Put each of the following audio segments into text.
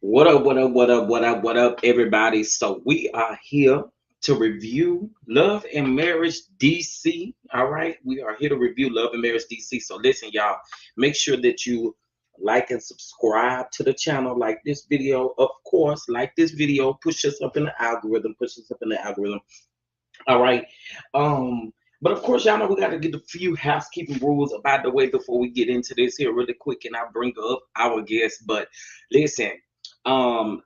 What up, what up, what up, what up, what up, everybody? So we are here to review Love and Marriage DC. All right. We are here to review Love and Marriage DC. So listen, y'all, make sure that you like and subscribe to the channel, like this video. Of course, like this video, push us up in the algorithm, push us up in the algorithm. All right. But of course, y'all know we got to get a few housekeeping rules about the way before we get into this here really quick, and I bring up our guest. But listen, I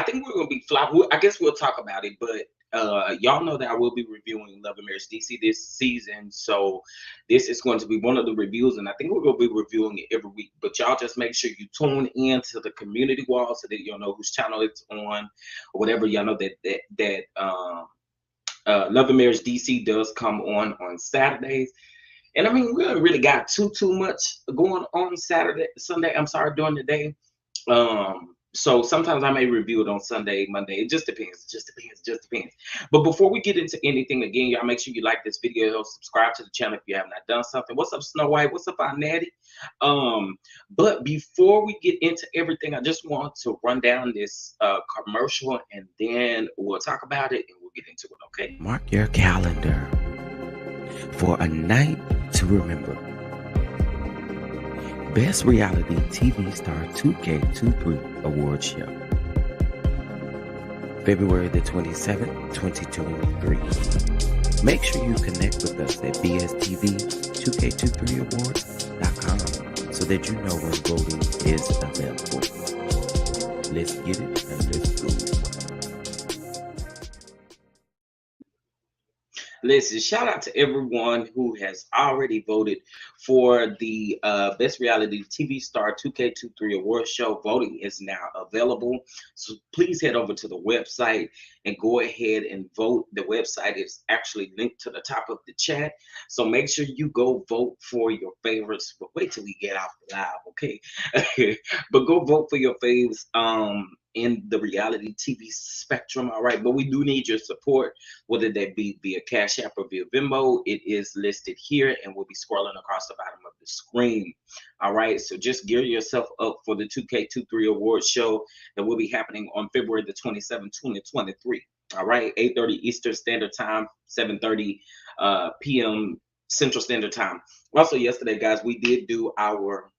think we're gonna be fly. I guess we'll talk about it, but y'all know that I will be reviewing Love and Marriage DC this season, so this is going to be one of the reviews, and I think we're gonna be reviewing it every week. But y'all just make sure you tune in to the community wall so that you'll know whose channel it's on, or whatever. Y'all know that Love and Marriage DC does come on Saturdays. And I mean, we don't really got too much going on Saturday, Sunday. I'm sorry, during the day. So sometimes I may review it on Sunday, Monday. It just depends. Just depends. But before we get into anything, again, y'all make sure you like this video, subscribe to the channel if you have not done something. What's up, Snow White? What's up, Aunt Natty? But before we get into everything, I just want to run down this commercial, and then we'll talk about it and we'll get into it. Okay. Mark your calendar for a night to remember. Best Reality TV Star 2K23 Award Show. February the 27th, 2023. Make sure you connect with us at bstv2k23awards.com so that you know when voting is available. Let's get it and let's go. Listen, shout out to everyone who has already voted for the Best Reality TV Star 2K23 Award Show. Voting is now available. So please head over to the website and go ahead and vote. The website is actually linked to the top of the chat. So make sure you go vote for your favorites. But wait till we get off the live, okay? But go vote for your faves in the reality TV spectrum, all right? But we do need your support, whether that be via Cash App or via Venmo. It is listed here and will be scrolling across the bottom of the screen, all right? So just gear yourself up for the 2K23 Award Show that will be happening on February the 27th, 2023, all right? 8:30 Eastern Standard Time, 7:30 p.m. Central Standard Time. Also, yesterday, guys, we did do our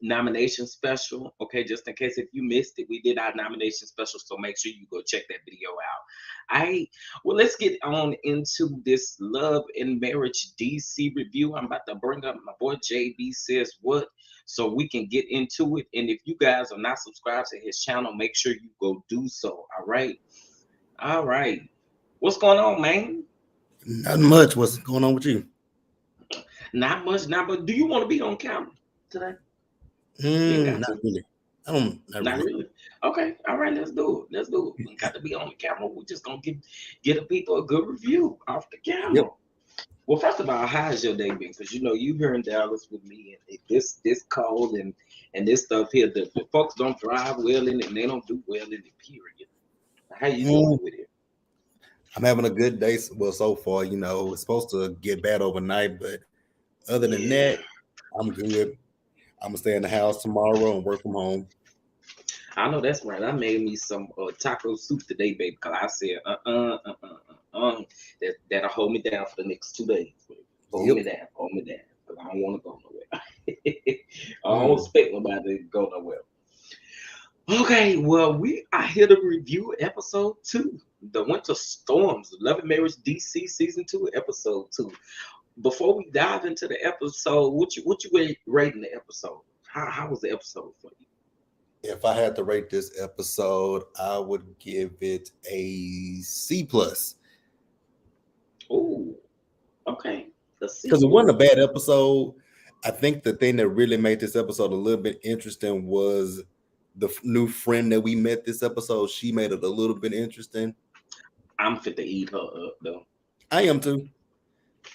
nomination special. Okay, just in case if you missed it, we did our nomination special, so make sure you go check that video out. Well, let's get on into this Love and Marriage DC review. I'm about to bring up my boy JB Says What so we can get into it. And if you guys are not subscribed to his channel, make sure you go do so. All right. What's going on, man? Nothing much. What's going on with you? Not much now, but do you want to be on camera today? Not really. Not Not really. really. Okay. All right. Let's do it. We got to be on the camera. We're just gonna get the people a good review off the camera. Yep. Well, first of all, how has your day been? Because you here in Dallas with me, and this cold and this stuff here. The folks don't thrive well in it, and they don't do well in it. Period. How you doing with it? I'm having a good day. Well, so far, it's supposed to get bad overnight, but other than that, I'm good. I'm gonna stay in the house tomorrow and work from home. I know that's right. I made me some taco soup today, baby. Cause I said, that'll hold me down for the next 2 days. Hold me down. Cause I don't want to go nowhere. I don't expect nobody to go nowhere. Okay, well, we are here to review episode 2, The Winter Storms, Love and Marriage DC season 2, episode 2. Before we dive into the episode, what you rating the episode? How was the episode for you? If I had to rate this episode, I would give it a C plus. Oh, okay. Because it wasn't a bad episode. I think the thing that really made this episode a little bit interesting was the new friend that we met this episode. She made it a little bit interesting. I'm fit to eat her up, though. I am too.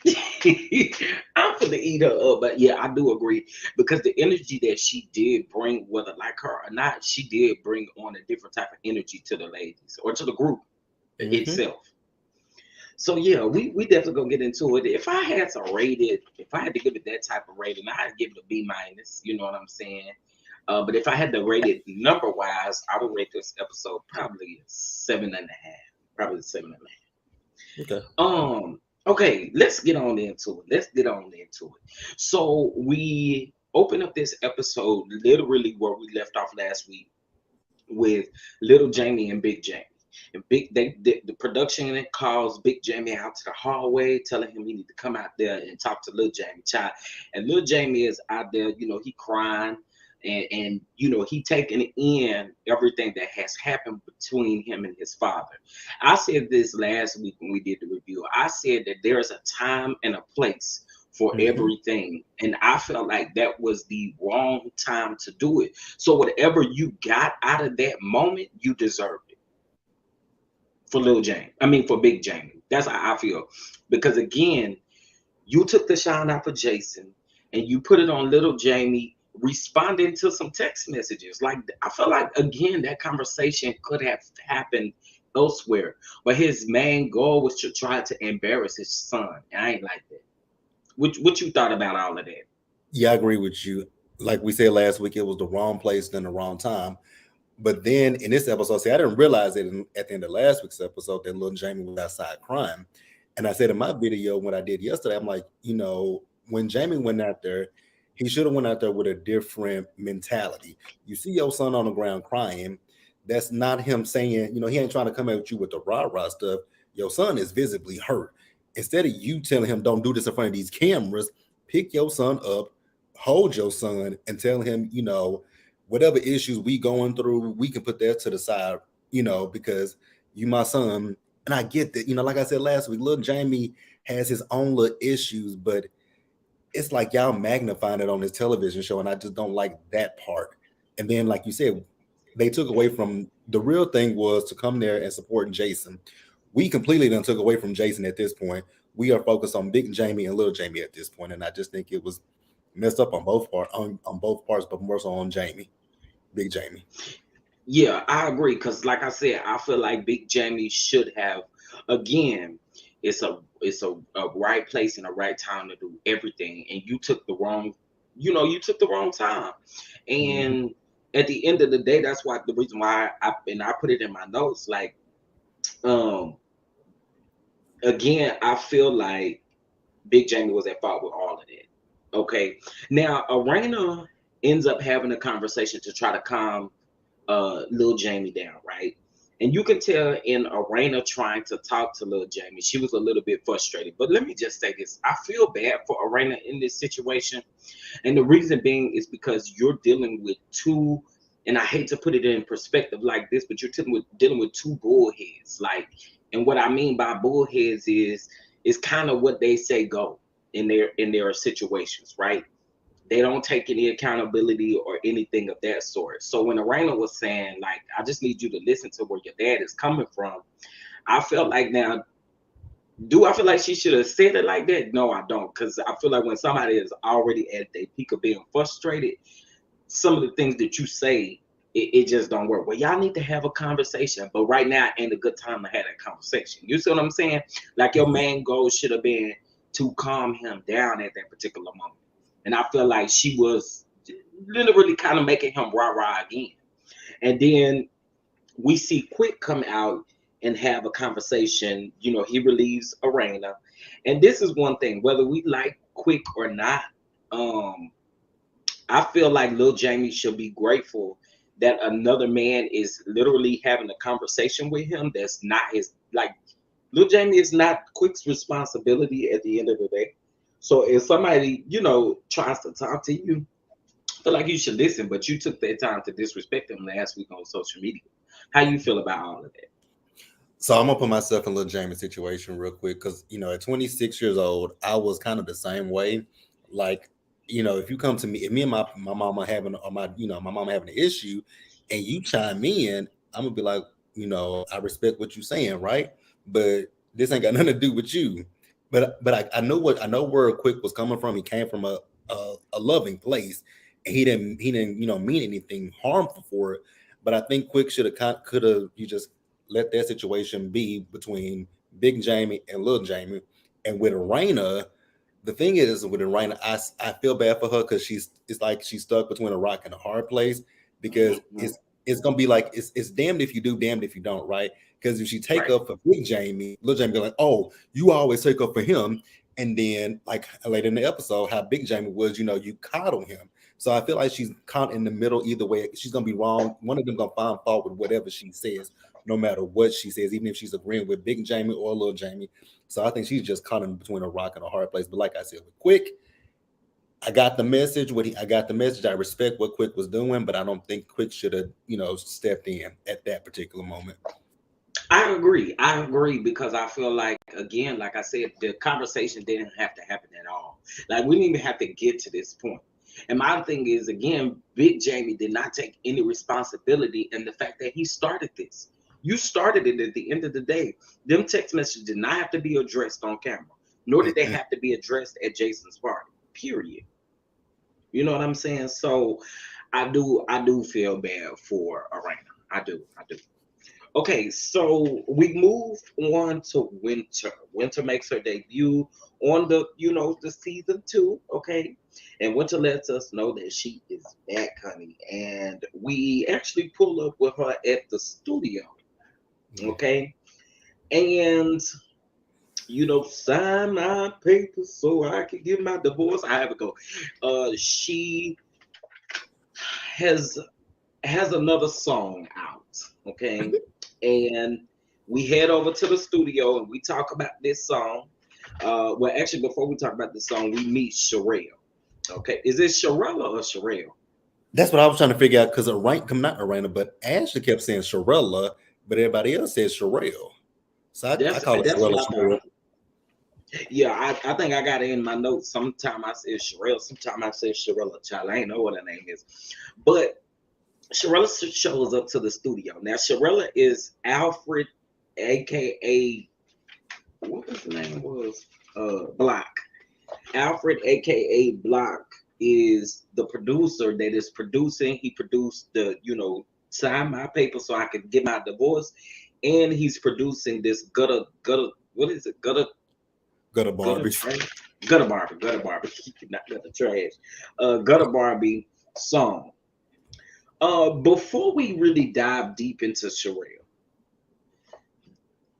I'm finna eat her up, but yeah, I do agree because the energy that she did bring, whether like her or not, she did bring on a different type of energy to the ladies or to the group itself. So yeah, we definitely gonna get into it. If I had to rate it, if I had to give it that type of rating, I'd give it a B minus. You know what I'm saying? But if I had to rate it number wise, I would rate this episode probably 7.5. Probably 7.5. Okay. Okay, let's get on into it. So we open up this episode literally where we left off last week with Little Jamie and Big Jamie. And the production calls Big Jamie out to the hallway, telling him he need to come out there and talk to Little Jamie child. And Little Jamie is out there, he crying and he taking in everything that has happened between him and his father. I said this last week when we did the review. I said that there's a time and a place for everything, and I felt like that was the wrong time to do it. So whatever you got out of that moment, you deserved it. For for Big Jamie. That's how I feel. Because again, you took the shine out for Jason and you put it on Little Jamie responding to some text messages. Like, I feel like, again, that conversation could have happened elsewhere, but his main goal was to try to embarrass his son. And I ain't like that. What you thought about all of that? Yeah, I agree with you. Like we said last week, it was the wrong place and the wrong time. But then in this episode, I didn't realize it at the end of last week's episode that Little Jamie was outside crying. And I said in my video when I did yesterday, I'm like, when Jamie went out there, he should have went out there with a different mentality. You see your son on the ground crying. That's not him saying, he ain't trying to come at you with the rah-rah stuff. Your son is visibly hurt. Instead of you telling him, don't do this in front of these cameras, pick your son up, hold your son, and tell him, whatever issues we going through, we can put that to the side, because you my son. And I get that, like I said last week, Little Jamie has his own little issues, but it's like y'all magnifying it on his television show, and I just don't like that part. And then, like you said, they took away from the real thing was to come there and support Jason. We completely done took away from Jason at this point. We are focused on Big Jamie and Little Jamie at this point, and I just think it was messed up on both parts, but more so on Jamie, Big Jamie. Yeah, I agree. Because like I said, I feel like Big Jamie should have, again, it's a right place and a right time to do everything. And you took the wrong, time. And at the end of the day, that's why the reason why I put it in my notes, like, again, I feel like Big Jamie was at fault with all of that. Okay. Now, Arena ends up having a conversation to try to calm Little Jamie down, right? And you can tell in Arena trying to talk to Little Jamie, she was a little bit frustrated. But let me just say this. I feel bad for Arena in this situation. And the reason being is because you're dealing with two, and I hate to put it in perspective like this, but you're dealing with two bullheads. Like, and what I mean by bullheads is kind of what they say go in their situations, right? They don't take any accountability or anything of that sort. So when Arena was saying, like, I just need you to listen to where your dad is coming from, I felt like, now, do I feel like she should have said it like that? No, I don't. Because I feel like when somebody is already at their peak of being frustrated, some of the things that you say, it just don't work. Well, y'all need to have a conversation. But right now ain't a good time to have that conversation. You see what I'm saying? Like, your main goal should have been to calm him down at that particular moment. And I feel like she was literally kind of making him rah-rah again. And then we see Quick come out and have a conversation. He relieves Arena. And this is one thing, whether we like Quick or not, I feel like Lil Jamie should be grateful that another man is literally having a conversation with him that's not his. Like, Lil Jamie is not Quick's responsibility at the end of the day. So if somebody, tries to talk to you, I feel like you should listen, but you took that time to disrespect them last week on social media. How you feel about all of that? So I'm gonna put myself in Little Jamie's situation real quick, because at 26 years old, I was kind of the same way. Like, if you come to me, if me and my mama having my mama having an issue, and you chime in, I'm gonna be like, I respect what you're saying, right? But this ain't got nothing to do with you. But I know where Quick was coming from. He came from a loving place, and he didn't mean anything harmful for it. But I think Quick could have you just let that situation be between Big Jamie and Little Jamie. And with Arena, the thing is with Raina, I feel bad for her because it's like she's stuck between a rock and a hard place because Mhm. it's gonna be like it's damned if you do, damned if you don't, right? Because if she take Right. up for Big Jamie, little Jamie be like, oh, you always take up for him, and then like later in the episode, how Big Jamie was, you coddle him. So I feel like she's caught in the middle either way. She's gonna be wrong. One of them gonna find fault with whatever she says, no matter what she says, even if she's agreeing with Big Jamie or little Jamie. So I think she's just caught in between a rock and a hard place. But like I said, with Quick, I got the message. I got the message. I respect what Quick was doing, but I don't think Quick should have, stepped in at that particular moment. I agree. I agree because I feel like, again, like I said, the conversation didn't have to happen at all. Like we didn't even have to get to this point. And my thing is, again, Big Jamie did not take any responsibility in the fact that he started this. You started it at the end of the day. Them text messages did not have to be addressed on camera, nor did they have to be addressed at Jason's party. Period. You know what I'm saying? So I do feel bad for Arena. I do. Okay, so we move on to Winter. Winter makes her debut on the season 2, okay? And Winter lets us know that she is back, honey. And we actually pull up with her at the studio, okay? And sign my papers so I can get my divorce. I have to go. She has another song out, okay? And we head over to the studio and we talk about this song. Well, actually, before we talk about the song, we meet Sherelle. Okay, is it Sherella or Sherelle? That's what I was trying to figure out because not Arena, but Ashley kept saying Sherella, but everybody else says Sherelle. So I call it That's what Sherella. I thought. Yeah, I think I got it in my notes. Sometimes I say Sherelle, sometimes I say Sherella. Child, I ain't know what her name is, but Sherella shows up to the studio. Now, Sherella is Alfred, aka what his name was, Block. Alfred, aka Block, is the producer that is producing. He produced sign my paper so I could get my divorce, and he's producing this gutter. What is it? Gutter Barbie. Gutter Barbie. Not gutter trash. Gutter Barbie song. Before we really dive deep into Sherelle,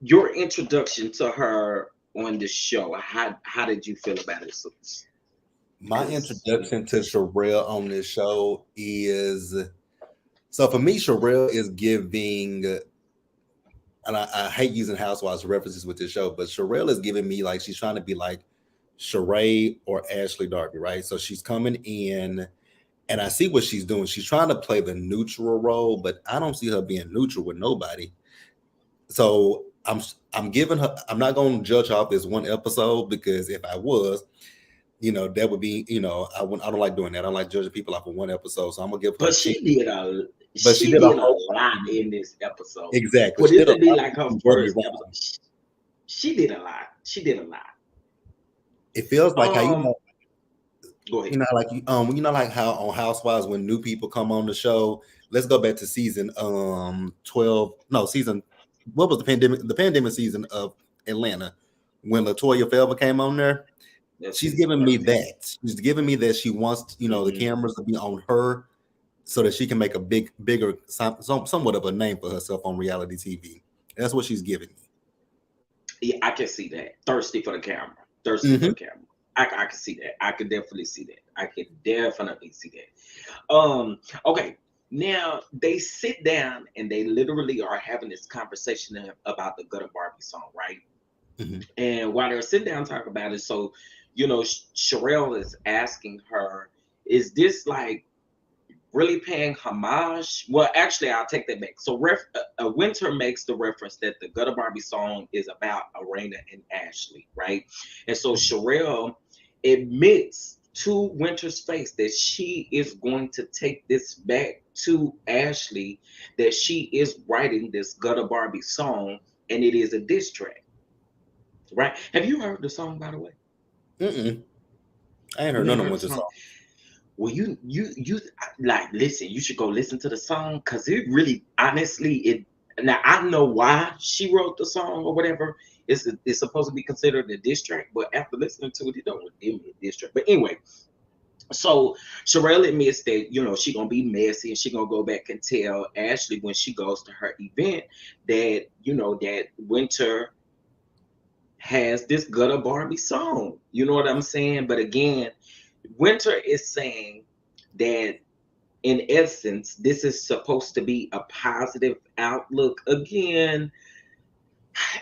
your introduction to her on the show, how did you feel about it? My introduction to Sherelle on this show is so for me, Sherelle is giving, and I hate using housewives references with this show, but Sherelle is giving me like she's trying to be like Sheree or Ashley Darby, right? So she's coming in. And I see what she's doing. She's trying to play the neutral role, but I don't see her being neutral with nobody. So I'm giving her. I'm not going to judge her off this one episode because if I was, that would be, I don't like doing that. I don't like judging people off of one episode. So I'm gonna give her. But she did a lot in this episode. Exactly. Would it be like her first episode? She did a lot. She did a lot. It feels like how Go ahead. Like how on Housewives when new people come on the show. Let's go back to season 12. No, season what was the pandemic season of Atlanta when LaToya Felber came on there. She's giving me that. She's giving me that she wants the cameras to be on her so that she can make a bigger somewhat of a name for herself on reality TV. That's what she's giving me. Yeah, I can see that. Thirsty for the camera. Thirsty for the camera. I can see that. I could definitely see that. Okay. Now they sit down and they literally are having this conversation about the Gutter Barbie song, right? Mm-hmm. And while they're sitting down talking about it, so Sherelle is asking her, "Is this like really paying homage?" Well, actually, I'll take that back. So Winter makes the reference that the Gutter Barbie song is about Arena and Ashley, right? And so Sherelle admits to Winter's face that she is going to take this back to Ashley, that she is writing this Gutter Barbie song, and it is a diss track, right? Have you heard the song, by the way? I ain't heard none of Winter's song. Well, you like listen. You should go listen to the song because it really, honestly, Now I know why she wrote the song or whatever. It's supposed to be considered a diss track, but after listening to it, it don't give me a diss track. But anyway, so Sherelle admits that she gonna be messy and she gonna go back and tell Ashley when she goes to her event that that Winter has this Gutter Barbie song. You know what I'm saying? But again, Winter is saying that in essence, this is supposed to be a positive outlook. Again,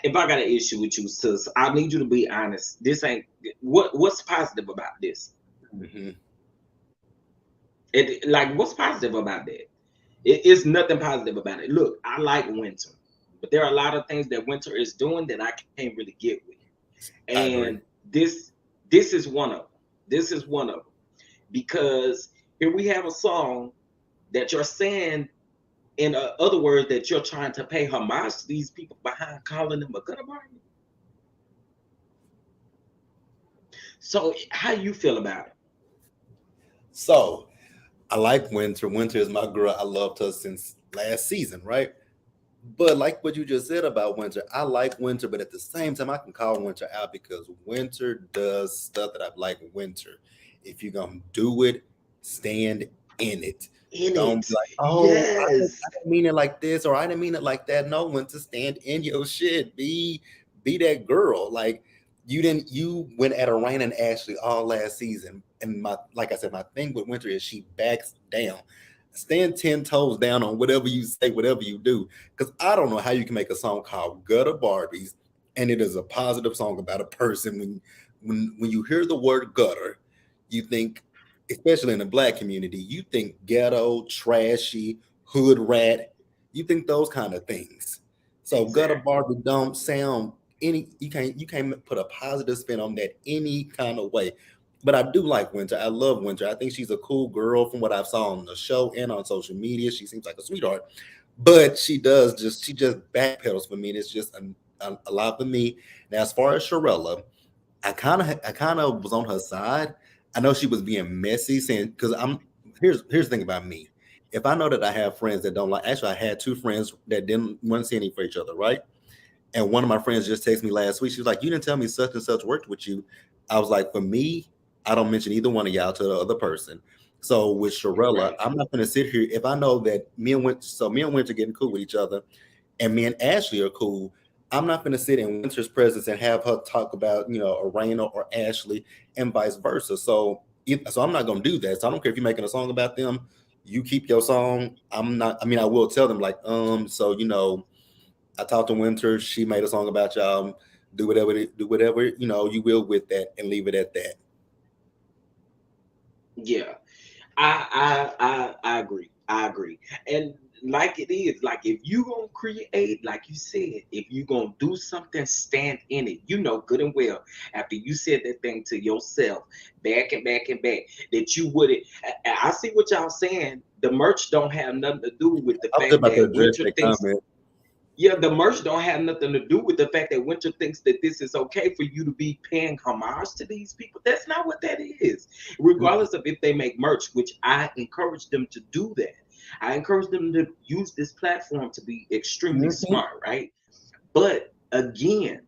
if I got an issue with you, sis, I need you to be honest. This ain't what's positive about this. Mm-hmm. What's positive about that? It's nothing positive about it. Look, I like Winter, but there are a lot of things that Winter is doing that I can't really get with. And this is one of them. This is one of them. Because here we have a song that you're saying, in other words, that you're trying to pay homage to these people behind calling them a gutter Barbie. So how you feel about it? So I like Winter. Winter is my girl. I loved her since last season, right? But like what you just said about Winter, I like Winter, but at the same time, I can call Winter out because Winter does stuff that I like Winter. If you're gonna do it, stand in it. Don't be like, oh, I Yes. didn't mean it like this, or I didn't mean it like that. No, Winter, stand in your shit. Be that girl. Like you went at Rain and Ashley all last season. And like I said, my thing with Winter is she backs down. Stand 10 toes down on whatever you say, whatever you do. Because I don't know how you can make a song called Gutter Barbies, and it is a positive song about a person. When you hear the word gutter, you think, especially in the Black community, you think ghetto, trashy, hood rat. You think those kind of things. So Gutter Barbie don't sound you can't put a positive spin on that any kind of way. But I do like Winter. I love Winter. I think she's a cool girl from what I've saw on the show and on social media. She seems like a sweetheart, but she just backpedals for me. And it's just a lot for me. Now, as far as Sherella, I kind of was on her side. I know she was being messy, saying because here's the thing about me. If I know that I have friends that don't like, actually, I had two friends that didn't want to see any for each other, right? And one of my friends just texted me last week. She was like, "You didn't tell me such and such worked with you." I was like, "For me, I don't mention either one of y'all to the other person." So with Sherella, right. I'm not going to sit here if I know that me and Winter getting cool with each other, and me and Ashley are cool. I'm not going to sit in Winter's presence and have her talk about Arena or Ashley and vice versa. So I'm not going to do that. So I don't care if you're making a song about them. You keep your song. I'm not. I mean, I will tell them like, so I talked to Winter. She made a song about y'all. Do whatever you will with that, and leave it at that. Yeah, I agree. I agree. And like it is, like if you gonna create, like you said, if you gonna do something, stand in it. You know good and well after you said that thing to yourself back and back and back that you wouldn't. I see what y'all saying. The merch don't have nothing to do with the fact that Winter thinks. Yeah, the merch don't have nothing to do with the fact that Winter thinks that this is okay for you to be paying homage to these people. That's not what that is. Regardless of if they make merch, which I encourage them to do that. I encourage them to use this platform to be extremely smart, right? But again,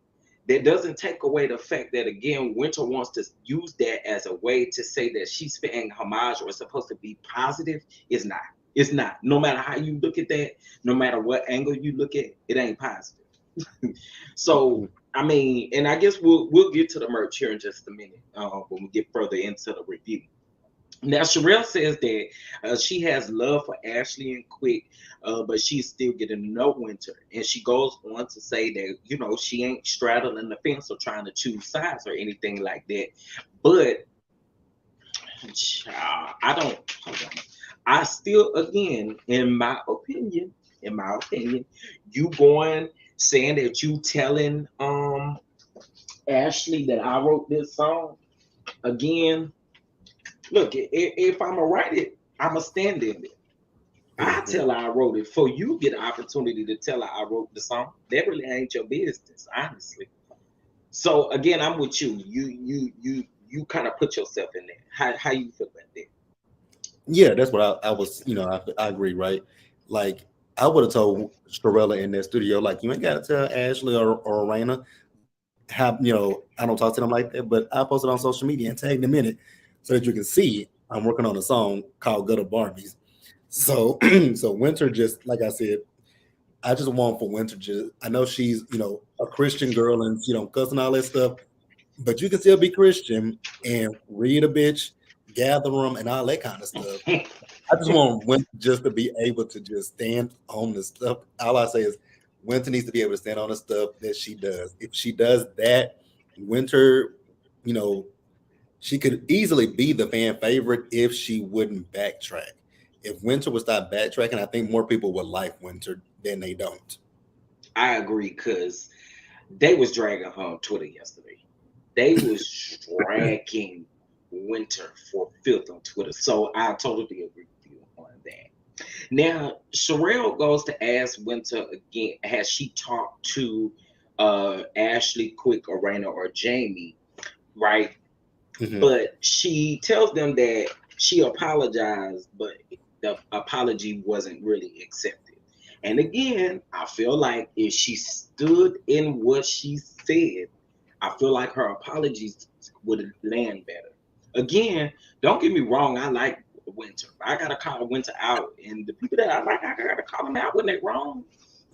that doesn't take away the fact that, again, Winter wants to use that as a way to say that she's paying homage or is supposed to be positive. It's not. It's not. No matter how you look at that, no matter what angle you look at, it ain't positive. So, I mean, and I guess we'll get to the merch here in just a minute when we get further into the review. Now, Sherelle says that she has love for Ashley and Quick, but she's still getting to know Winter. And she goes on to say that, she ain't straddling the fence or trying to choose sides or anything like that. But I don't. Hold on. I still, again, in my opinion, you going saying that you telling Ashley that I wrote this song. Again, look, if I'm gonna write it, I'm gonna stand in it. I tell her I wrote it. For you get an opportunity to tell her I wrote the song. That really ain't your business, honestly. So again, I'm with you. You kind of put yourself in there. How you feel about that? Yeah, that's what I was. I agree, right? Like I would have told Sharella in that studio, like, you ain't got to tell Ashley or Raina how, I don't talk to them like that, but I post it on social media and tag them in it so that you can see I'm working on a song called Gutter Barbies. So, so Winter, just like I said, I just want for Winter, just, I know she's, a Christian girl and she don't cuss and all that stuff, but you can still be Christian and read a bitch, gather them, and all that kind of stuff. I just want Winter just to be able to just stand on the stuff. All I say is Winter needs to be able to stand on the stuff that she does. If she does that, Winter, she could easily be the fan favorite if she wouldn't backtrack. If Winter would stop backtracking, I think more people would like Winter than they don't. I agree, because they was dragging her on Twitter yesterday. They was dragging Winter for filth on Twitter. So I totally agree with you on that. Now, Sherelle goes to ask Winter again, has she talked to Ashley, Quick, or Raina, or Jamie, right? Mhm. But she tells them that she apologized, but the apology wasn't really accepted. And again, I feel like if she stood in what she said, I feel like her apologies would land better. Again, don't get me wrong, I like Winter. I gotta call Winter out, and the people that I like, I gotta call them out when they're wrong.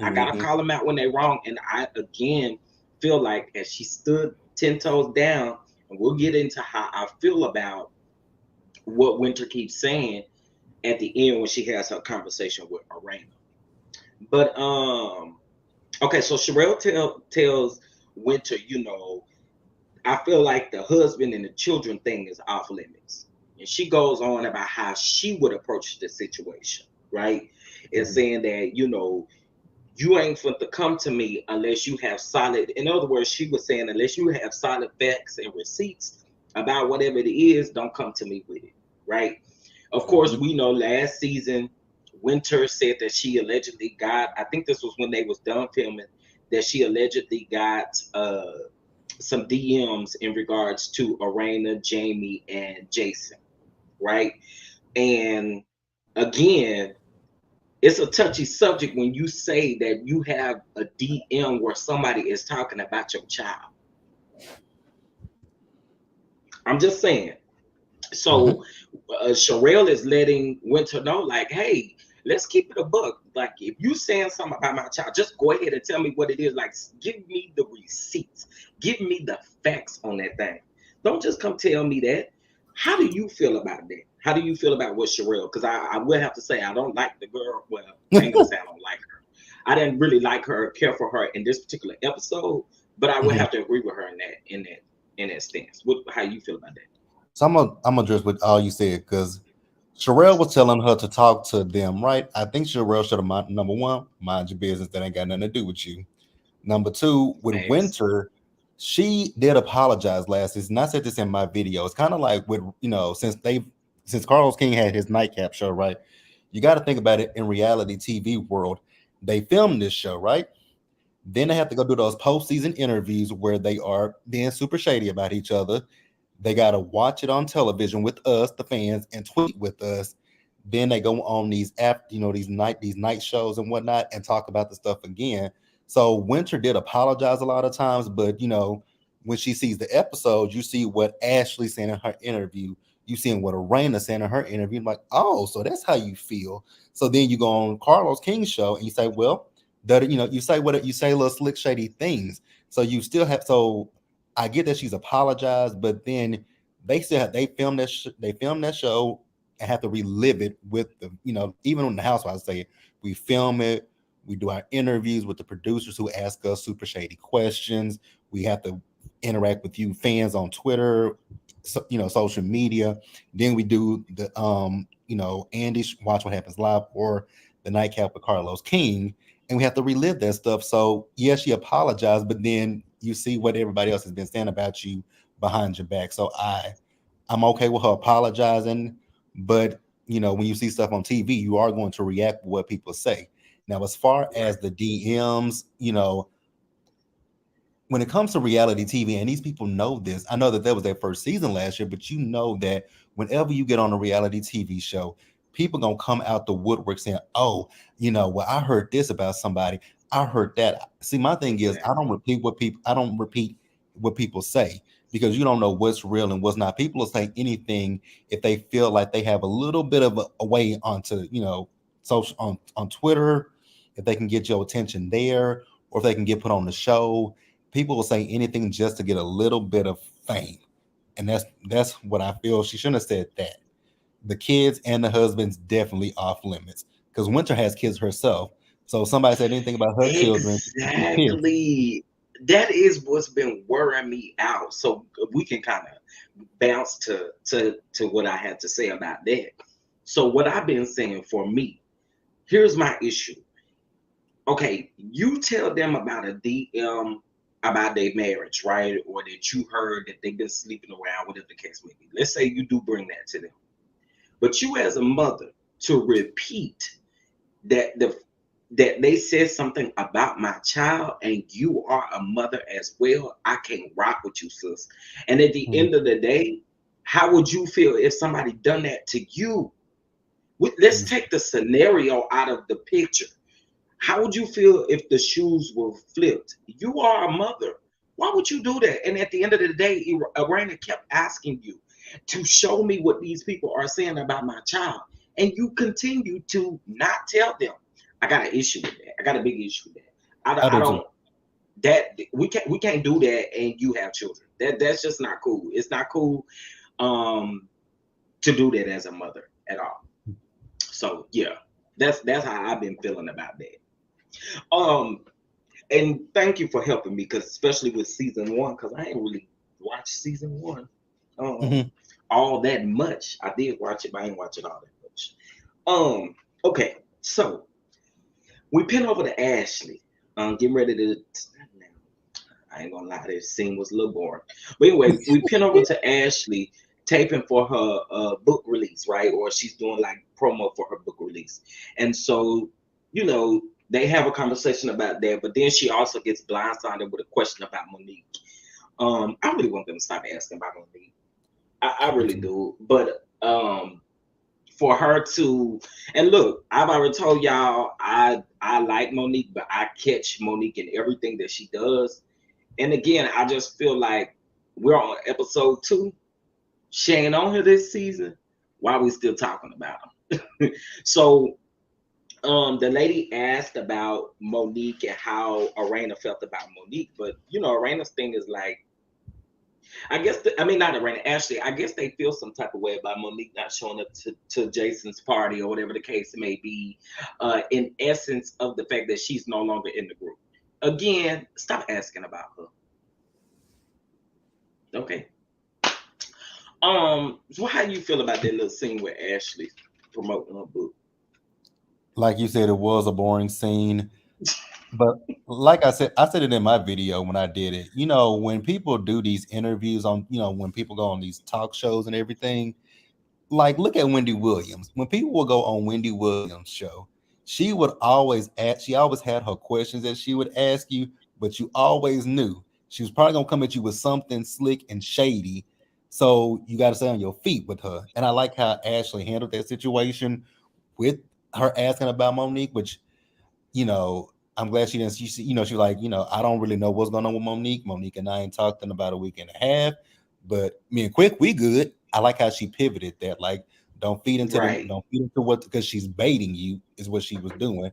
I gotta Mhm. call them out when they're wrong. And I again feel like as she stood 10 toes down, and we'll get into how I feel about what Winter keeps saying at the end when she has her conversation with Arena. But okay, so Sherelle tells Winter, I feel like the husband and the children thing is off limits. And she goes on about how she would approach the situation, right? And Mhm. saying that, you ain't for to come to me unless you have solid, in other words, she was saying, unless you have solid facts and receipts about whatever it is, don't come to me with it, right? Of course, Mhm. we know last season, Winter said that she allegedly got, I think this was when they was done filming, that she allegedly got some DMs in regards to Arena, Jamie, and Jason, right? And again, it's a touchy subject when you say that you have a DM where somebody is talking about your child. I'm just saying. Mhm. So Sherelle is letting Winter know, like, hey, let's keep it a buck. Like, if you saying something about my child, just go ahead and tell me what it is. Like, give me the receipts, give me the facts on that thing. Don't just come tell me that. How do you feel about that? How do you feel about what Sherelle? Because I will have to say I don't like the girl. Well, I ain't gonna say I don't like her. I didn't really like her, care for her in this particular episode, but I would Mhm. have to agree with her in that stance. How you feel about that? So I'm gonna address with all you said because Sherelle was telling her to talk to them, right? I think Sherelle should have number one, mind your business. That ain't got nothing to do with you. Number two, with Facts. Winter, she did apologize last season. I said this in my video. It's kind of like with since Carlos King had his nightcap show, right? You got to think about it in reality TV world. They filmed this show, right? Then they have to go do those postseason interviews where they are being super shady about each other. They got to watch it on television with us, the fans, and tweet with us. Then they go on these night shows and whatnot and talk about the stuff again. So Winter did apologize a lot of times, but when she sees the episode, you see what Ashley said in her interview. You see what Arena said in her interview. I'm like, oh, so that's how you feel. So then you go on Carlos King's show and you say, well, that you say what you say, little slick shady things. So you still have so I get that she's apologized, but then they filmed that show and have to relive it with the even on the Housewives say we film it, we do our interviews with the producers who ask us super shady questions. We have to interact with you fans on Twitter, social media. Then we do the Andy Watch What Happens Live or the Nightcap with Carlos King, and we have to relive that stuff. So yes, she apologized, but then you see what everybody else has been saying about you behind your back. So I'm okay with her apologizing, but when you see stuff on TV, you are going to react to what people say. Now, as far as Right. the DMs, when it comes to reality TV, and these people know this, I know that was their first season last year, but you know that whenever you get on a reality TV show, people gonna come out the woodwork saying, "Oh, well, I heard this about somebody. I heard that." See, my thing is, I don't Exactly. repeat what people say because you don't know what's real and what's not. People will say anything if they feel like they have a little bit of a way onto, social on Twitter, if they can get your attention there, or if they can get put on the show. People will say anything just to get a little bit of fame, and that's what I feel. She shouldn't have said that. The kids and the husband's definitely off limits because Winter has kids herself. So if somebody said anything about her children, period. Exactly. That is what's been worrying me out. So we can kind of bounce to what I had to say about that. So what I've been saying for me, here's my issue. Okay, you tell them about a DM about their marriage, right? Or that you heard that they've been sleeping around, whatever the case may be. Let's say you do bring that to them. But you as a mother to repeat that they said something about my child and you are a mother as well, I can't rock with you, sis. And at the Mhm, end of the day, how would you feel if somebody done that to you? Let's mhm. take the scenario out of the picture. How would you feel if the shoes were flipped? You are a mother. Why would you do that? And at the end of the day, Irena kept asking you to show me what these people are saying about my child. And you continue to not tell them. I got an issue with that. I got a big issue with that. I I do too. don't that we can't do that and you have children. That's just not cool. It's not cool um to do that as a mother at all. So yeah, that's how I've been feeling about that. Um and thank you for helping me because especially with season one, because I ain't really watched season one um Mhm. all that much. I did watch it, but I ain't watch it all that much. Okay, so we pin over to Ashley. Getting ready to I ain't gonna lie, this scene was a little boring. But anyway, we pin over to Ashley taping for her book release, right? Or she's doing like promo for her book release. And so, they have a conversation about that, but then she also gets blindsided with a question about Monique. I really want them to stop asking about Monique. I Me really too. do. But for her to and look, I've already told y'all I like Monique, but I catch Monique in everything that she does. And again, I just feel like we're on episode 2. She ain't on here this season. Why are we still talking about him? So the lady asked about Monique and how Arena felt about Monique, but Arena's thing is like, I guess I mean not Arena, Ashley. I guess they feel some type of way about Monique not showing up to Jason's party or whatever the case may be. In essence of the fact that she's no longer in the group. Again, stop asking about her. Okay. So how you feel about that little scene with Ashley promoting her book? Like you said, it was a boring scene. But like I said it in my video when I did it. When people do these interviews on, when people go on these talk shows and everything, like look at Wendy Williams. When people will go on Wendy Williams' show, she always had her questions that she would ask you, but you always knew she was probably gonna come at you with something slick and shady. So you got to stay on your feet with her. And I like how Ashley handled that situation with her asking about Monique, which you know, I'm glad she didn't. She like, I don't really know what's going on with Monique. Monique and I ain't talked in about a week and a half, but me and Quick, we good. I like how she pivoted that. Like, Right. don't feed into what because she's baiting you is what she was doing.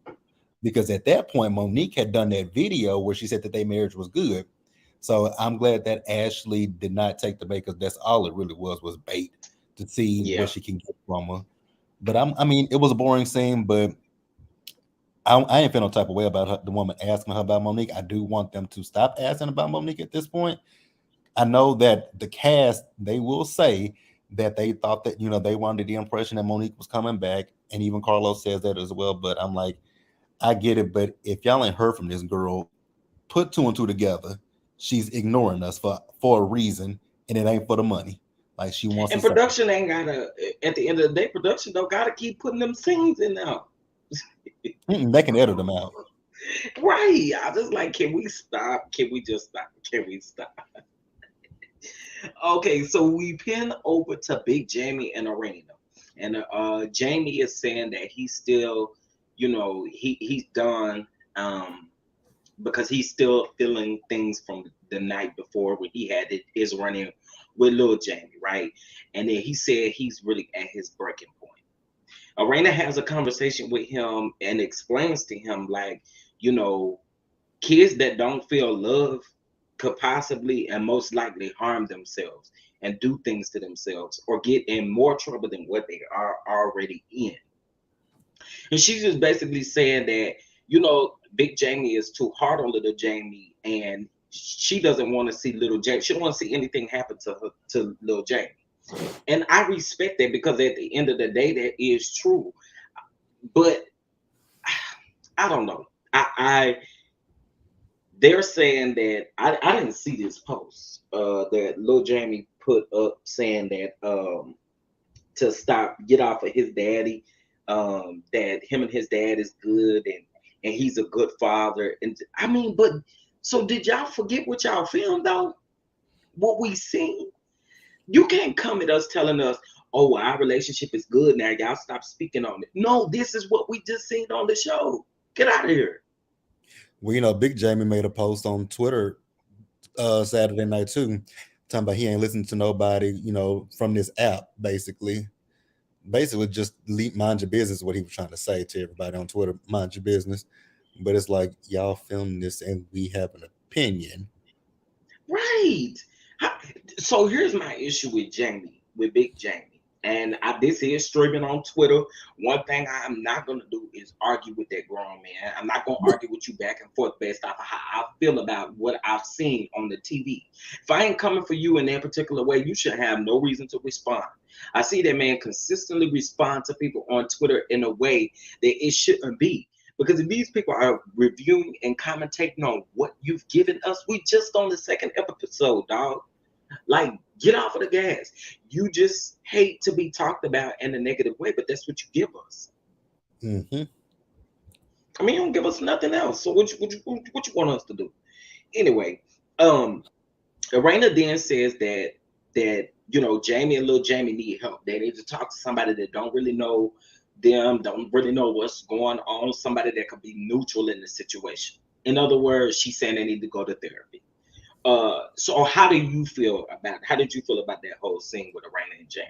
Because at that point, Monique had done that video where she said that their marriage was good. So I'm glad that Ashley did not take the bait because that's all it really was bait to see what Yeah. she can get from her. But I mean, it was a boring scene, but I ain't feel no type of way about her, the woman asking her about Monique. I do want them to stop asking about Monique at this point. I know that the cast they will say that they thought that they wanted the impression that Monique was coming back, and even Carlos says that as well. But I'm like, I get it, but if y'all ain't heard from this girl, put two and two together. She's ignoring us for a reason, and it ain't for the money. Like she wants to And say, production ain't gotta. At the end of the day, production don't gotta keep putting them scenes in there. They can edit them out. Right. I just like, can we stop? Can we just stop? Can we stop? Okay, so we pin over to Big Jamie and Arena. And Jamie is saying that he's still, he's done, because he's still feeling things from the night before when he had his run-in with Lil Jamie, right? And then he said he's really at his breaking point. Arena has a conversation with him and explains to him, like, kids that don't feel love could possibly and most likely harm themselves and do things to themselves or get in more trouble than what they are already in. And she's just basically saying that, Big Jamie is too hard on little Jamie, and she doesn't want to see little Jamie. She don't want to see anything happen to her, to little Jamie. And I respect that, because at the end of the day, that is true. But I don't know. They're saying that I didn't see this post that Lil Jamie put up saying that to get off of his daddy, that him and his dad is good, and he's a good father. And I mean, but so did y'all forget what y'all filmed though? What we seen? You can't come at us telling us, oh, well, our relationship is good now, y'all stop speaking on it. No, this is what we just seen on the show. Get out of here. Well, Big Jamie made a post on Twitter Saturday night too, talking about he ain't listening to nobody, from this app, basically just mind your business, what he was trying to say to everybody on Twitter, mind your business. But it's like, y'all filmed this and we have an opinion. Right. So here's my issue with Big Jamie. And this is streaming on Twitter. One thing I'm not going to do is argue with that grown man. I'm not going to argue with you back and forth based off of how I feel about what I've seen on the TV. If I ain't coming for you in that particular way, you should have no reason to respond. I see that man consistently respond to people on Twitter in a way that it shouldn't be. Because if these people are reviewing and commentating on what you've given us, we just on the second episode, dog. Like, get off of the gas. You just hate to be talked about in a negative way, but that's what you give us. Mm-hmm. I mean, you don't give us nothing else. So what you want us to do? Anyway, Arena then says that Jamie and Lil Jamie need help. They need to talk to somebody that don't really know them, don't really know what's going on, somebody that could be neutral in the situation. In other words, she's saying they need to go to therapy. So how did you feel about that whole scene with Arena and Jamie?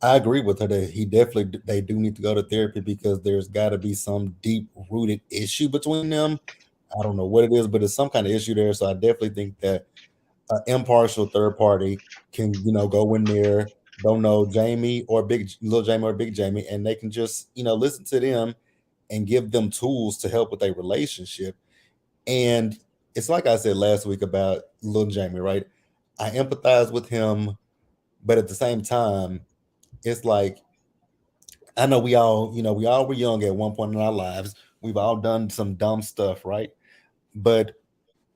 I agree with her that they do need to go to therapy, because there's got to be some deep rooted issue between them. I don't know what it is, but it's some kind of issue there. So I definitely think that an impartial third party can, go in there, don't know Jamie or Lil Jamie or Big Jamie, and they can just, listen to them and give them tools to help with their relationship. And it's like I said last week about Lil Jamie, right? I empathize with him, but at the same time, it's like, I know we all were young at one point in our lives. We've all done some dumb stuff, right? But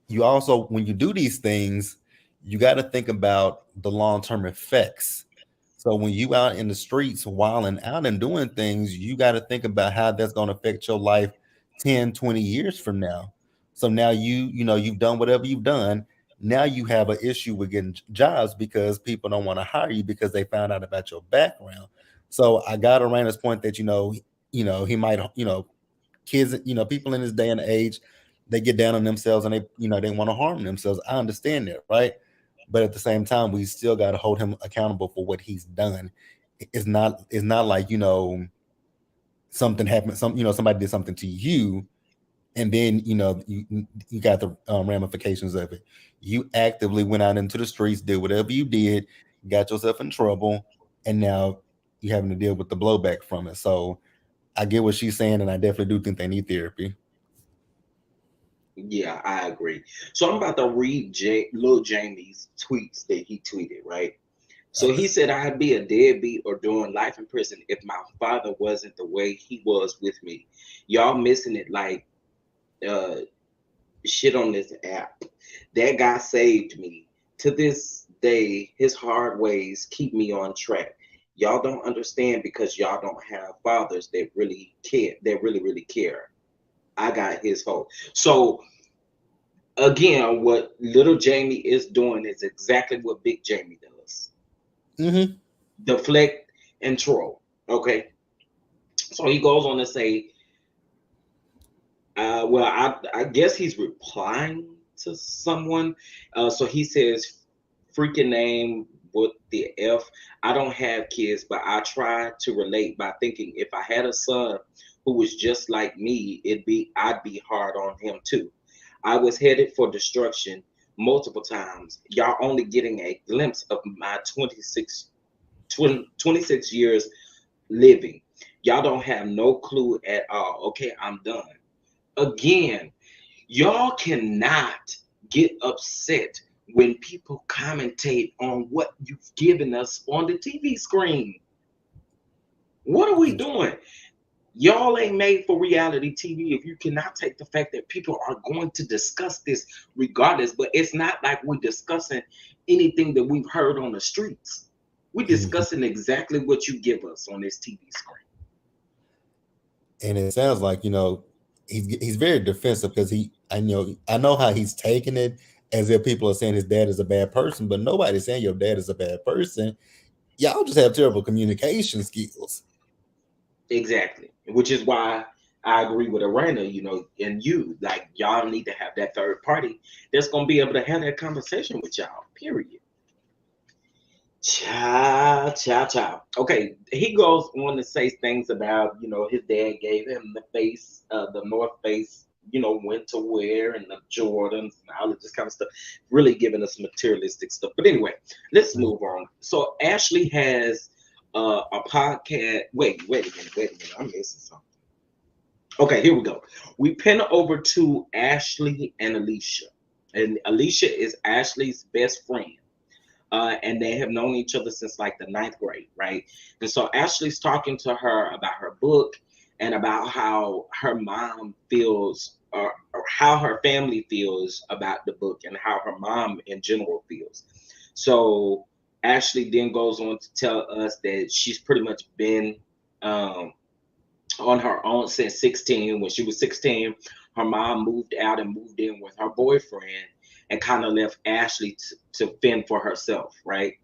you also, when you do these things, you got to think about the long-term effects. So when you out in the streets wilding out and doing things, you got to think about how that's going to affect your life 10, 20 years from now. So now you've done whatever you've done. Now you have an issue with getting jobs because people don't want to hire you because they found out about your background. So I got Arena's point that, he might, kids, people in this day and age, they get down on themselves and they want to harm themselves. I understand that, right? But at the same time, we still got to hold him accountable for what he's done. It's not like, something happened, somebody did something to you, and then you got the ramifications of it. You actively went out into the streets, did whatever you did, got yourself in trouble, and now you're having to deal with the blowback from it. So I get what she's saying, and I definitely do think they need therapy. Yeah, I agree. So I'm about to read Lil Jamie's tweets that he tweeted, right? So he said, I'd be a deadbeat or doing life in prison if my father wasn't the way he was with me. Y'all missing it like shit on this app. That guy saved me. To this day, his hard ways keep me on track. Y'all don't understand because y'all don't have fathers that really care, that really care. I got his hope. So again, what little Jamie is doing is exactly what Big Jamie does. Mm-hmm. Deflect and troll. Okay, so he goes on to say, well, I guess he's replying to someone. So he says, freaking name with the F. I don't have kids, but I try to relate by thinking if I had a son who was just like me, I'd be hard on him too. I was headed for destruction multiple times. Y'all only getting a glimpse of my 26 years living. Y'all don't have no clue at all. Okay, I'm done. Again, y'all cannot get upset when people commentate on what you've given us on the TV screen. What are we doing? Y'all ain't made for reality TV if you cannot take the fact that people are going to discuss this regardless. But it's not like we're discussing anything that we've heard on the streets. We're discussing exactly what you give us on this TV screen. And it sounds like, he's very defensive because I know how he's taking it as if people are saying his dad is a bad person, but nobody's saying your dad is a bad person. Y'all just have terrible communication skills. Exactly, which is why I agree with Arena, and you, like, y'all need to have that third party that's going to be able to have that conversation with y'all, period. Ciao. Okay, he goes on to say things about, his dad gave him the North Face, when to wear and the Jordans and all of this kind of stuff, really giving us materialistic stuff. But anyway, let's move on. So Ashley has a podcast. Wait a minute. I'm missing something. Okay, here we go. We pin over to Ashley and Alicia. And Alicia is Ashley's best friend. And they have known each other since like the 9th grade, right? And so Ashley's talking to her about her book and about how her mom feels or how her family feels about the book and how her mom in general feels. So Ashley then goes on to tell us that she's pretty much been on her own since 16. When she was 16, her mom moved out and moved in with her boyfriend and kind of left Ashley to fend for herself, right?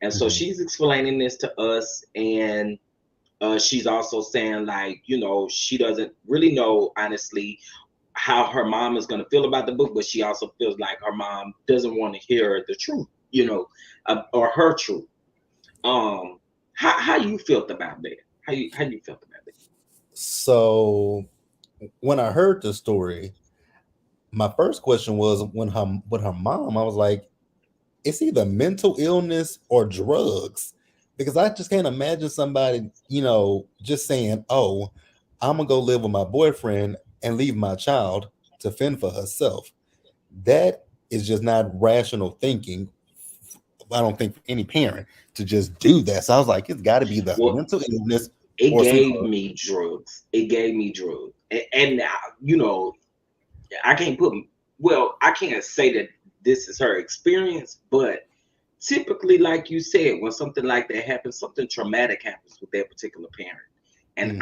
And so she's explaining this to us, and she's also saying, like, she doesn't really know, honestly, how her mom is going to feel about the book, but she also feels like her mom doesn't want to hear the truth, or her truth. How you felt about that? How you felt about that? So when I heard the story, my first question was with her mom, I was like, it's either mental illness or drugs, because I just can't imagine somebody, just saying, oh, I'm gonna go live with my boyfriend and leave my child to fend for herself. That is just not rational thinking. I don't think for any parent to just do that. So I was like, it's got to be the mental illness. It gave me drugs. And I can't say that this is her experience, but typically, like you said, when something like that happens, something traumatic happens with that particular parent. And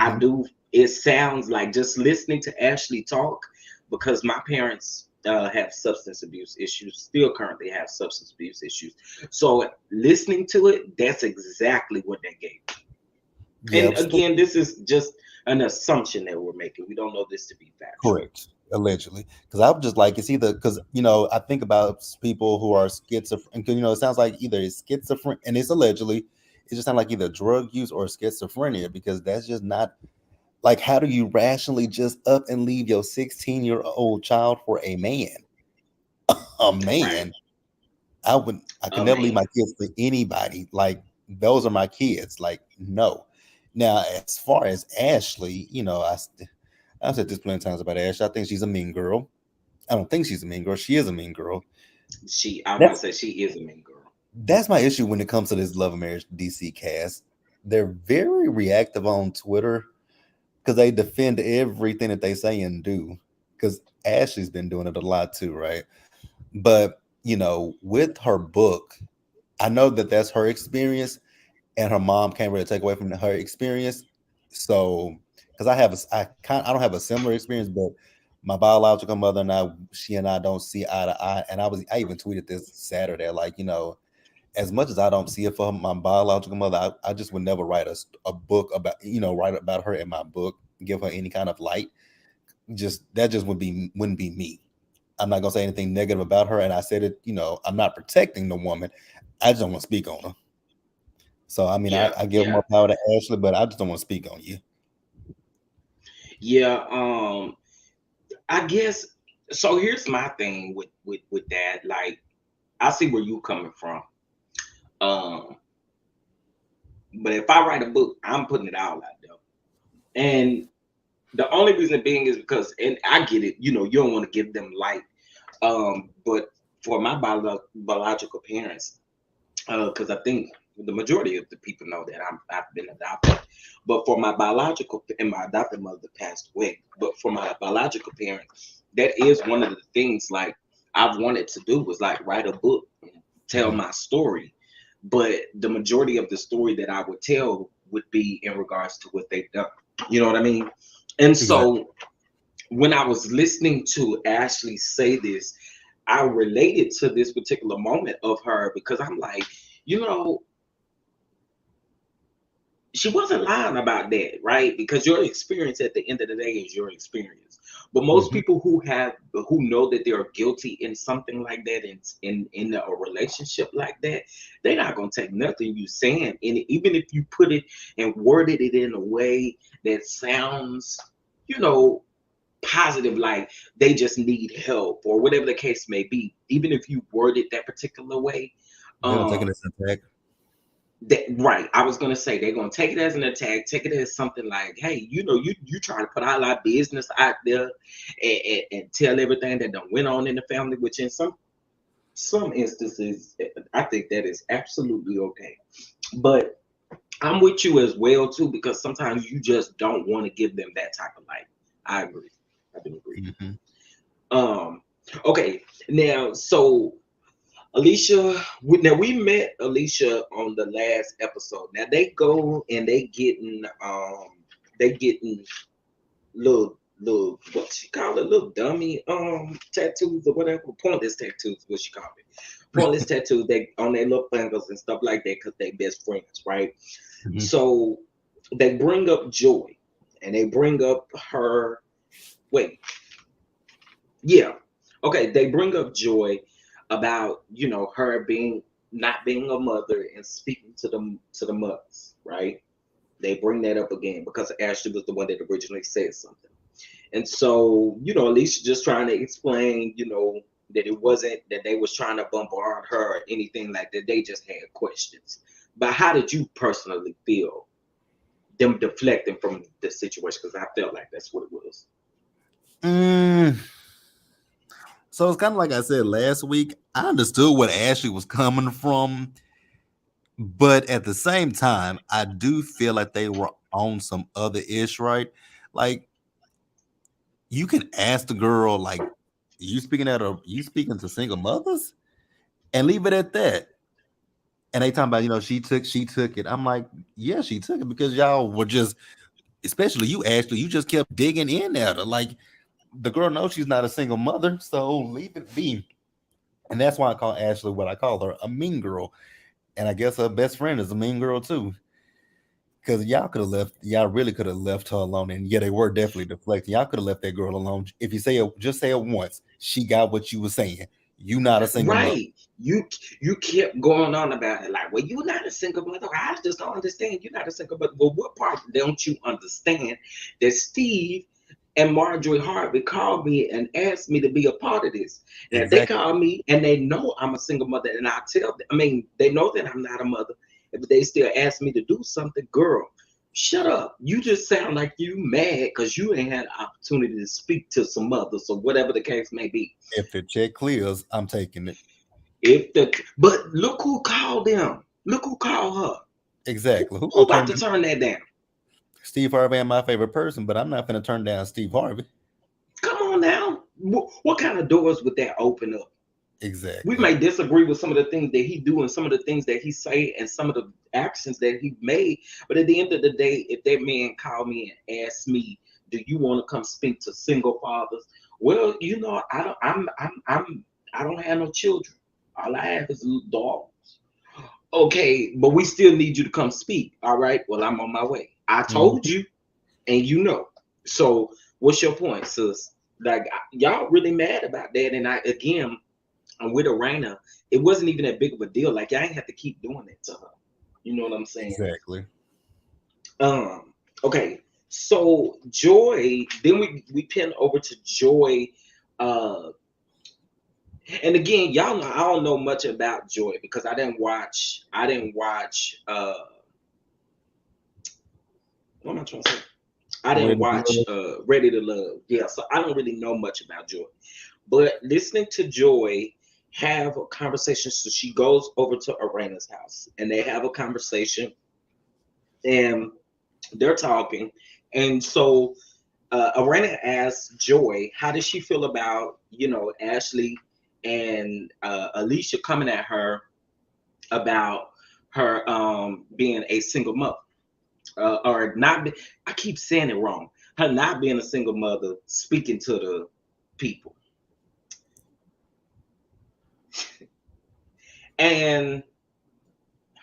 it sounds like, just listening to Ashley talk, because my parents have substance abuse issues, still currently have substance abuse issues. So listening to it, that's exactly what they gave me. Yeah, and again, this is just an assumption that we're making. We don't know this to be factual. Correct. Allegedly. Because I'm just like, it's either, because, I think about people who are schizophrenic, it sounds like either it's schizophrenic, and it's allegedly, it just sounds like either drug use or schizophrenia, because that's just not, like, how do you rationally just up and leave your 16-year-old child for a man? A man. Right. I could never leave my kids for anybody. Like, those are my kids. Like, no. Now, as far as Ashley, I've said this plenty of times about Ashley. I think she's a mean girl. I don't think she's a mean girl. She is a mean girl. I would say she is a mean girl. That's my issue when it comes to this Love and Marriage DC cast. They're very reactive on Twitter because they defend everything that they say and do. Because Ashley's been doing it a lot too, right? But, with her book, I know that that's her experience, and her mom can't really take away from her experience. So, because I don't have a similar experience, but my biological mother and she and I don't see eye to eye. And I even tweeted this Saturday, like, as much as I don't see it for my biological mother, I just would never write a book about, write about her in my book, give her any kind of light. Just that just wouldn't be me. I'm not gonna say anything negative about her. And I said it, I'm not protecting the woman. I just don't want to speak on her. So I mean, Yeah, I give yeah, more power to Ashley, but I just don't want to speak on you. yeah. I guess so. Here's my thing with that. Like, I see where you coming from. Um, but if I write a book, I'm putting it all out there. And the only reason being is because, and I get it, you don't want to give them light. But for my biological parents, because I think the majority of the people know that I've been adopted. But for my biological and my adopted mother passed away. But for my biological parents, that is one of the things like I've wanted to do was like write a book, tell Mhm. my story. But the majority of the story that I would tell would be in regards to what they've done. You know what I mean? And Exactly. so when I was listening to Ashley say this, I related to this particular moment of her because I'm like, you know, she wasn't lying about that, right? Because your experience at the end of the day is your experience. But most Mhm. people who know that they're guilty in something like that, in a relationship like that, they're not gonna take nothing you saying. And even if you put it and worded it in a way that sounds, you know, positive, like they just need help or whatever the case may be, even if you word it that particular way, They're gonna take it um, as an attack. that, right. I was gonna say they're gonna take it as an attack, take it as something like, hey, you trying to put all our business out there and tell everything that done went on in the family, which in some instances, I think that is absolutely okay. But I'm with you as well too, because sometimes you just don't want to give them that type of life. I agree. I do agree. Mhm. Um, okay, now so Alicia, now we met Alicia on the last episode. Now they go and they getting little what she call it, little dummy tattoos or whatever, pointless tattoos, what she call it. Pointless tattoos they on their little fingers and stuff like that because they best friends, right? Mhm. So they bring up Joy and they bring up her wait, yeah. Okay, they bring up Joy about, her being not being a mother and speaking to the mothers, right? They bring that up again because Ashley was the one that originally said something. And so, Alicia just trying to explain, that it wasn't that they was trying to bombard her or anything like that. They just had questions. But how did you personally feel them deflecting from the situation? Because I felt like that's what it was. Mm. So it's kind of like I said last week. I understood what Ashley was coming from, but at the same time, I do feel like they were on some other ish, right? Like you can ask the girl, like, you speaking to single mothers, and leave it at that. And they talking about, she took it. I'm like, yeah, she took it because y'all were just, especially you, Ashley, you just kept digging in at her. Like the girl knows she's not a single mother, so leave it be. And that's why I call Ashley what I call her, a mean girl. And I guess her best friend is a mean girl too. Because y'all really could have left her alone. And yeah, they were definitely deflecting. Y'all could have left that girl alone. If you say it, just say it once. She got what you were saying. You not a single mother. Right. You kept going on about it. Like, well, you're not a single mother. I just don't understand. You're not a single mother. Well, what part don't you understand that Steve and Marjorie Harvey called me and asked me to be a part of this? Now they Exactly. call me and they know I'm a single mother, and I tell them, I mean, they know that I'm not a mother, but they still ask me to do something. Girl, shut up. You just sound like you mad because you ain't had an opportunity to speak to some mothers or whatever the case may be. If the check clears, I'm taking it. But look who called them. Look who called her. Who, Exactly. Who who gonna about turn to turn that down? Steve Harvey ain't my favorite person, but I'm not gonna turn down Steve Harvey. Come on now. What kind of doors would that open up? We Exactly. may disagree with some of the things that he do and some of the things that he say and some of the actions that he made, but at the end of the day, if that man called me and asked me, "Do you want to come speak to single fathers?" Well, I don't. I don't have no children. All I have is little dogs. Okay, but we still need you to come speak. All right. Well, I'm on my way. I Mhm. told you, and you know. So, what's your point, sis? Like, y'all really mad about that? And I again, I'm with Arena. It wasn't even that big of a deal. Like, I ain't have to keep doing it to her. You know what I'm saying? Exactly. Okay. So Joy, then we pin over to Joy. Uh, and again, y'all know I don't know much about Joy because I didn't watch. I didn't watch. What am I trying to say? I didn't Ready to watch love. Ready to Love. Yeah, so I don't really know much about Joy. But listening to Joy have a conversation, so she goes over to Arena's house and they have a conversation and they're talking. And so Arena asks Joy, how does she feel about, Ashley and Alicia coming at her about her being a single mother? Or not be, I keep saying it wrong. Her not being a single mother, speaking to the people. And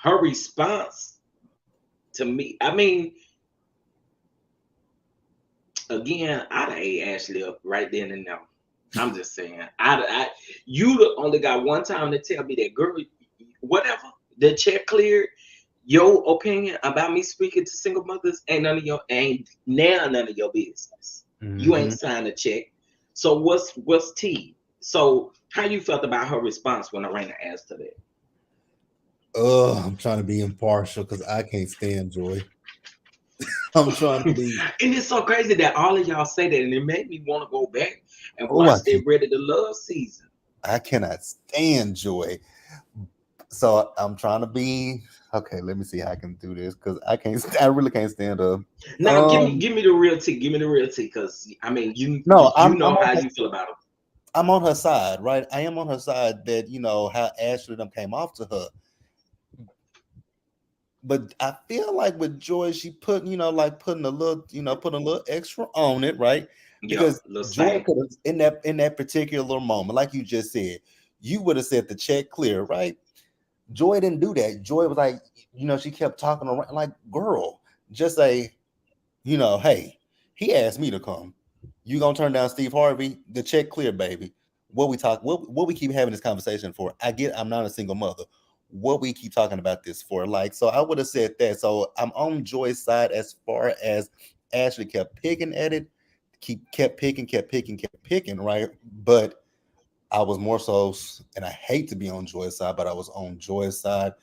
her response to me, I mean, again, I'd have ate Ashley up right then and now. I'm just saying, you only got one time to tell me that, girl, whatever, the check cleared. Your opinion about me speaking to single mothers ain't now none of your business. You ain't Mhm. signed a check. So what's T? So how you felt about her response when Arena asked her that? I'm trying to be impartial because I can't stand Joy. I'm trying to And be. it's so crazy that all of y'all say that, and it made me want to go back and Oh, watch that Ready to Love season. I cannot stand Joy. So I'm trying to be okay. Let me see how I can do this because I can't. I really can't stand her. Now Um, give me the real tea. Give me the real tea, because I mean no, you know how you feel about them. I'm on her side, right? I am on her side that how Ashley them came off to her. But I feel like with Joy, she put, like putting a little extra on it, right? Yeah, Because little Joy stank. could have in that particular moment, like you just said, you would have said the check clear, right? Joy didn't do that. Joy was like, she kept talking around like, girl, just say, hey, he asked me to come. You gonna turn down Steve Harvey? The check clear, baby. What we keep having this conversation for? I get I'm not a single mother. What we keep talking about this for? Like, so I would have said that. So I'm on Joy's side as far as Ashley kept picking at it, kept picking, right? But I was more so, and I hate to be on Joy's side, but I was on Joy's side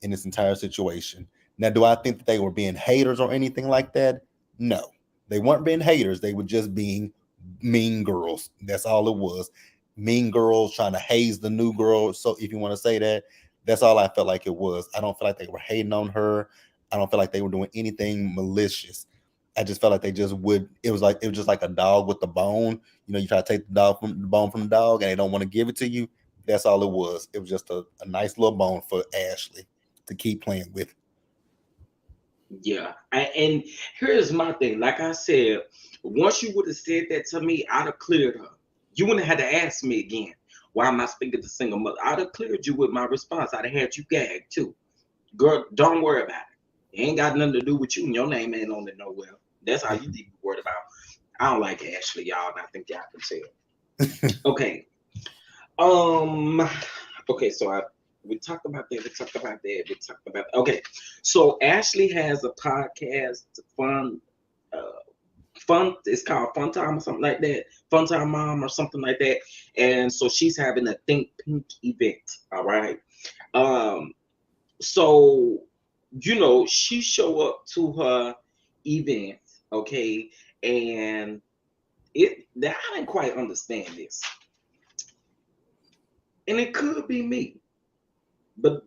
in this entire situation. Now, do I think that they were being haters or anything like that? No, they weren't being haters. They were just being mean girls. That's all it was. Mean girls trying to haze the new girl. So, if you want to say that, that's all I felt like it was. I don't feel like they were hating on her. I don't feel like they were doing anything malicious. I just felt like they just would. It was just like a dog with the bone. You try to take the bone from the dog, and they don't want to give it to you. That's all it was. It was just a nice little bone for Ashley to keep playing with. Yeah. And here's my thing. Like I said, once you would have said that to me, I'd have cleared her. You wouldn't have had to ask me again. Why am I speaking to single mother? I'd have cleared you with my response. I'd have had you gagged too. Girl, don't worry about it. It ain't got nothing to do with you, and your name ain't on it nowhere. That's how you need to be worried about. I don't like Ashley, y'all, and I think y'all can tell. Okay. Um. Okay. So we talked about that. We talked about that. We talked about. Okay. So Ashley has a podcast. Fun. Fun. It's called Fun Time or something like that. Fun Time Mom or something like that. And so she's having a Think Pink event. All right. Um. So she show up to her event. Okay. And that I didn't quite understand this. And it could be me. But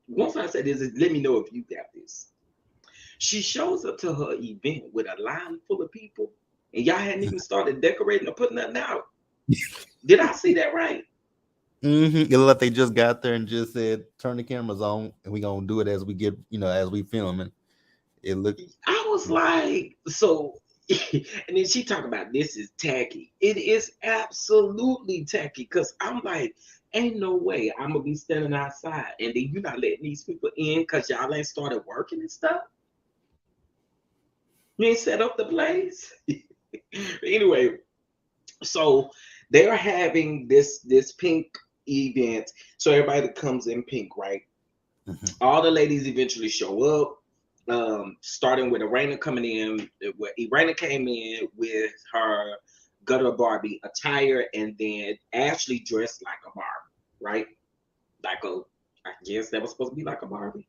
once I say this, let me know if you got this. She shows up to her event with a line full of people, and y'all hadn't even started decorating or putting nothing out. Did I see that right? It looked like they just got there and just said, "Turn the cameras on, and we gonna do it as we get, as we filming." It looked. I was like, so, and then she talked about this is tacky. It is absolutely tacky because I'm like, Ain't no way I'm gonna be standing outside and then you not letting these people in because y'all ain't started working and stuff. You ain't set up the place. Anyway, so they're having this pink event. So everybody that comes in pink, right? Mhm. All the ladies eventually show up. Starting with Irena coming in. Where Irena came in with her gutter Barbie attire, and then Ashley dressed like a Barbie, right? Like a, I guess that was supposed to be like a Barbie.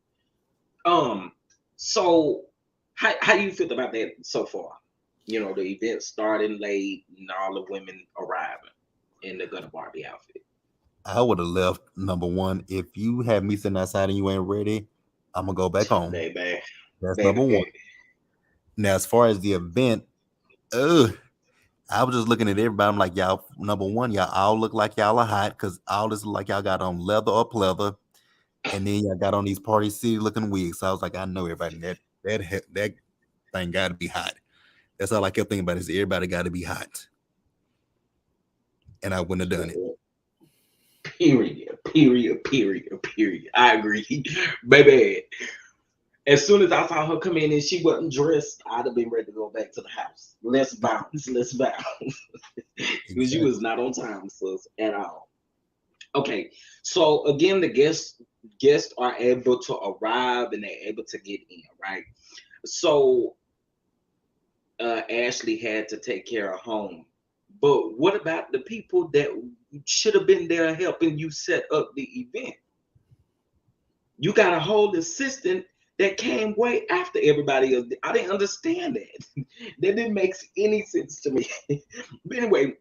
Um, so how you feel about that so far? You know, the event starting late and all the women arriving in the gutter Barbie outfit. I would have left number one. If you have me sitting outside and you ain't ready, I'm gonna go back home. Baby, That's number baby, one. baby. Now, as far as the event, ugh, I was just looking at everybody. I'm like, y'all, number one, y'all all look like y'all are hot because all this look like y'all got on leather or pleather, and then y'all got on these Party City looking wigs. So I was like, I know everybody that thing got to be hot. That's all I kept thinking about is everybody got to be hot, and I wouldn't have done it. Period. I agree, baby. As soon as I saw her come in and she wasn't dressed, I'd have been ready to go back to the house. Let's bounce, because you Exactly. was not on time, sis, at all. Okay, so again, the guests are able to arrive and they're able to get in, right? So Ashley had to take care of home, but what about the people that should have been there helping you set up the event? You got a whole assistant that came way after everybody else. I didn't understand that. That didn't make any sense to me. But anyway,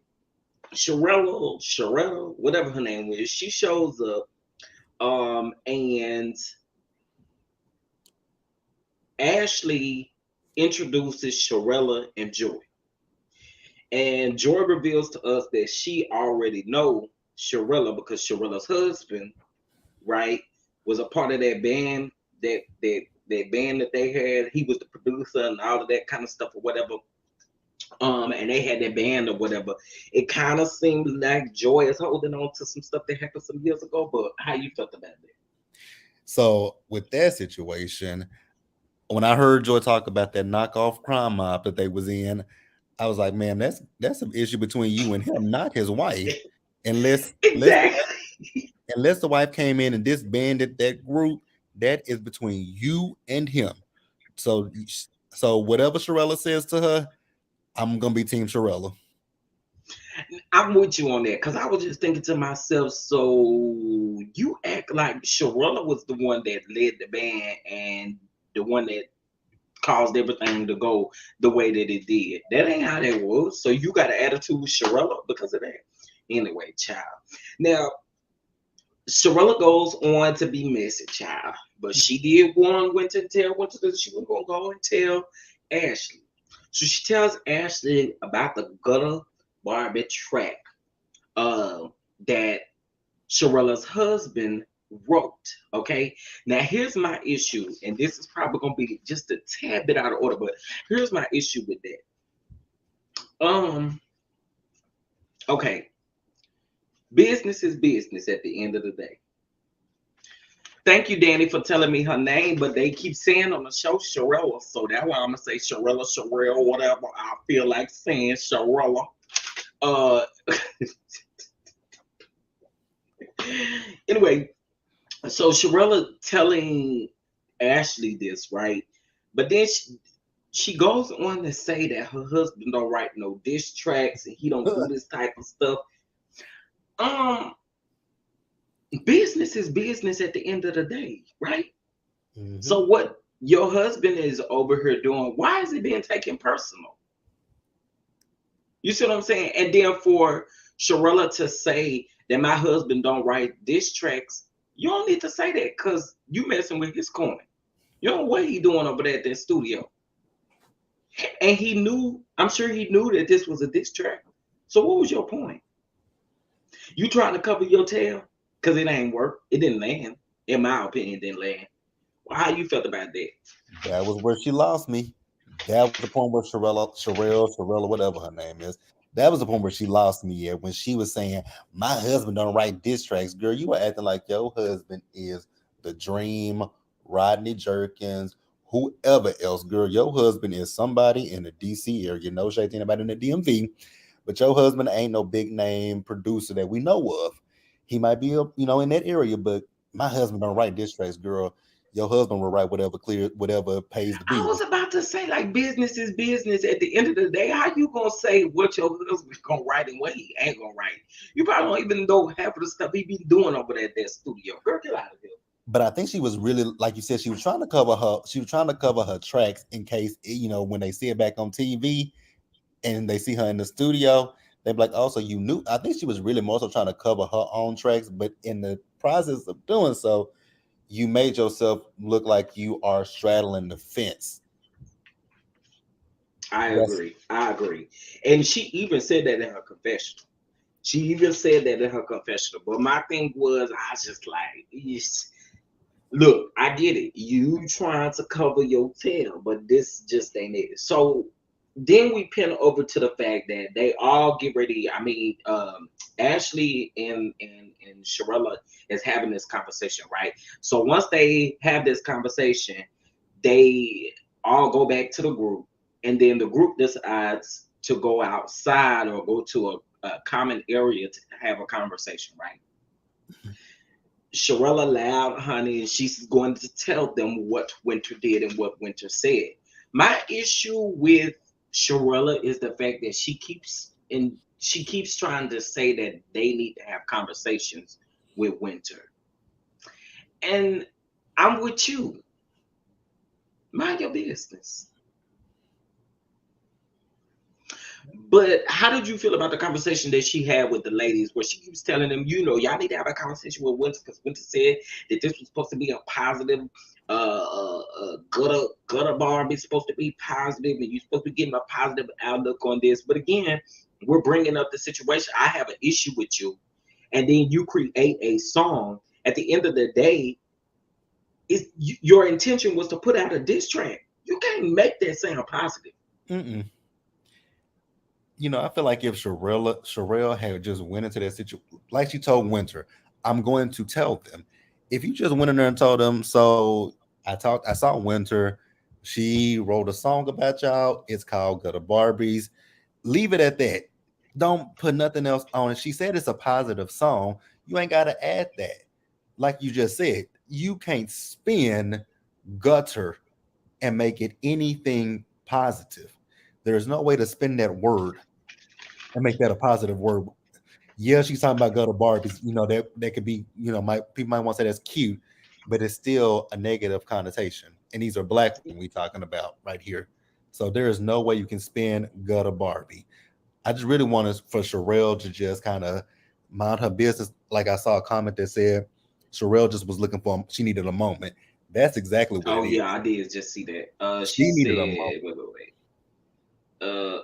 Sharetta, whatever her name is, she shows up, and Ashley introduces Sharella and Joy. And Joy reveals to us that she already know Sharella because Sharella's husband, right, was a part of that band, that band that they had. He was the producer and all of that kind of stuff or whatever. And they had that band or whatever. It kind of seemed like Joy is holding on to some stuff that happened some years ago. But how you felt about that? So with that situation, when I heard Joy talk about that knockoff crime mob that they was in, I was like, man, that's an issue between you and him, not his wife. Unless Exactly. unless the wife came in and disbanded that group, that is between you and him. So so whatever Sharella says to her, I'm gonna be Team Sharella. I'm with you on that because I was just thinking to myself, so you act like Sharella was the one that led the band and the one that caused everything to go the way that it did. That ain't how that was. So you got an attitude with Sharella because of that. Anyway, child. Now, Sharella goes on to be messy, child. But she did warn Winter to tell Winter that she was going to go and tell Ashley. So she tells Ashley about the gutter Barbie track that Sharella's husband wrote. Okay. Now here's my issue, and this is probably gonna be just a tad bit out of order, but here's my issue with that. Okay, business is business at the end of the day. Thank you, Danny, for telling me her name, but they keep saying on the show Sharella, so that's why I'm gonna say Sharella, whatever I feel like saying Sharella. Uh anyway, so Sharella telling Ashley this, right? But then she goes on to say that her husband don't write no diss tracks and he don't do this type of stuff. Um, Business is business at the end of the day, right? Mhm. So what your husband is over here doing, why is it being taken personal? You see what I'm saying? And then for Sharella to say that my husband don't write diss tracks, you don't need to say that because you messing with his coin. You know what he doing over there at that studio. And he knew, I'm sure he knew that this was a diss track. So what was your point? You trying to cover your tail? Because it ain't work. It didn't land. In my opinion, it didn't land. Well, how you felt about that? That was where she lost me. That was the point where Sharella, whatever her name is, That was the point where she lost me at when she was saying, "My husband don't write diss tracks." Girl, you were acting like your husband is the Dream, Rodney Jerkins, whoever else. Girl, your husband is somebody in the DC area. No shade to anybody in the DMV, but your husband ain't no big name producer that we know of. He might be, in that area, but my husband don't write diss tracks, girl. Your husband will write whatever pays the I was bills. about to say, like, business is business. At the end of the day, how you gonna say what your husband's gonna write and what he ain't gonna write? You probably don't even know half of the stuff he be doing over there at that studio. Girl, get out of here. But I think she was really, like you said, she was trying to cover her. She was trying to cover her tracks in case when they see it back on TV and they see her in the studio, they're like, "Oh, so you knew." I think she was really more so trying to cover her own tracks, but in the process of doing so, you made yourself look like you are straddling the fence. I That's agree. I agree. And she even said that in her confessional. She even said that in her confessional. But my thing was, I was just like, yes. Look, I get it. You trying to cover your tail, but this just ain't it. So then we pin over to the fact that they all get ready. I mean, Ashley and Sharella is having this conversation, right? So once they have this conversation, they all go back to the group, and then the group decides to go outside or go to a common area to have a conversation, right? Sharella loud, honey, and she's going to tell them what Winter did and what Winter said. My issue with Sharella is the fact that she keeps trying to say that they need to have conversations with Winter. And I'm with you. Mind your business. But how did you feel about the conversation that she had with the ladies where she keeps telling them, y'all need to have a conversation with Winter because Winter said that this was supposed to be a positive, gutter Barbie supposed to be positive and you're supposed to be getting a positive outlook on this. But again, we're bringing up the situation. I have an issue with you. And then you create a song. At the end of the day, your intention was to put out a diss track. You can't make that sound positive. mm-mm. I feel like if Sherelle had just went into that situation, like she told Winter, "I'm going to tell them." If you just went in there and told them, so I saw Winter, she wrote a song about y'all. It's called Gutter Barbies. Leave it at that. Don't put nothing else on it. She said it's a positive song. You ain't got to add that. Like you just said, you can't spin gutter and make it anything positive. There is no way to spin that word and make that a positive word. Yeah, she's talking about gutter Barbies. That could be, people might want to say that's cute, but it's still a negative connotation. And these are black women we talking about right here. So there is no way you can spin gutter Barbie. I just really wanted for Sherelle to just kind of mind her business. Like I saw a comment that said Sherelle just was looking for, she needed a moment. That's exactly what Oh it is. yeah, I did just see that. She She said, needed a moment.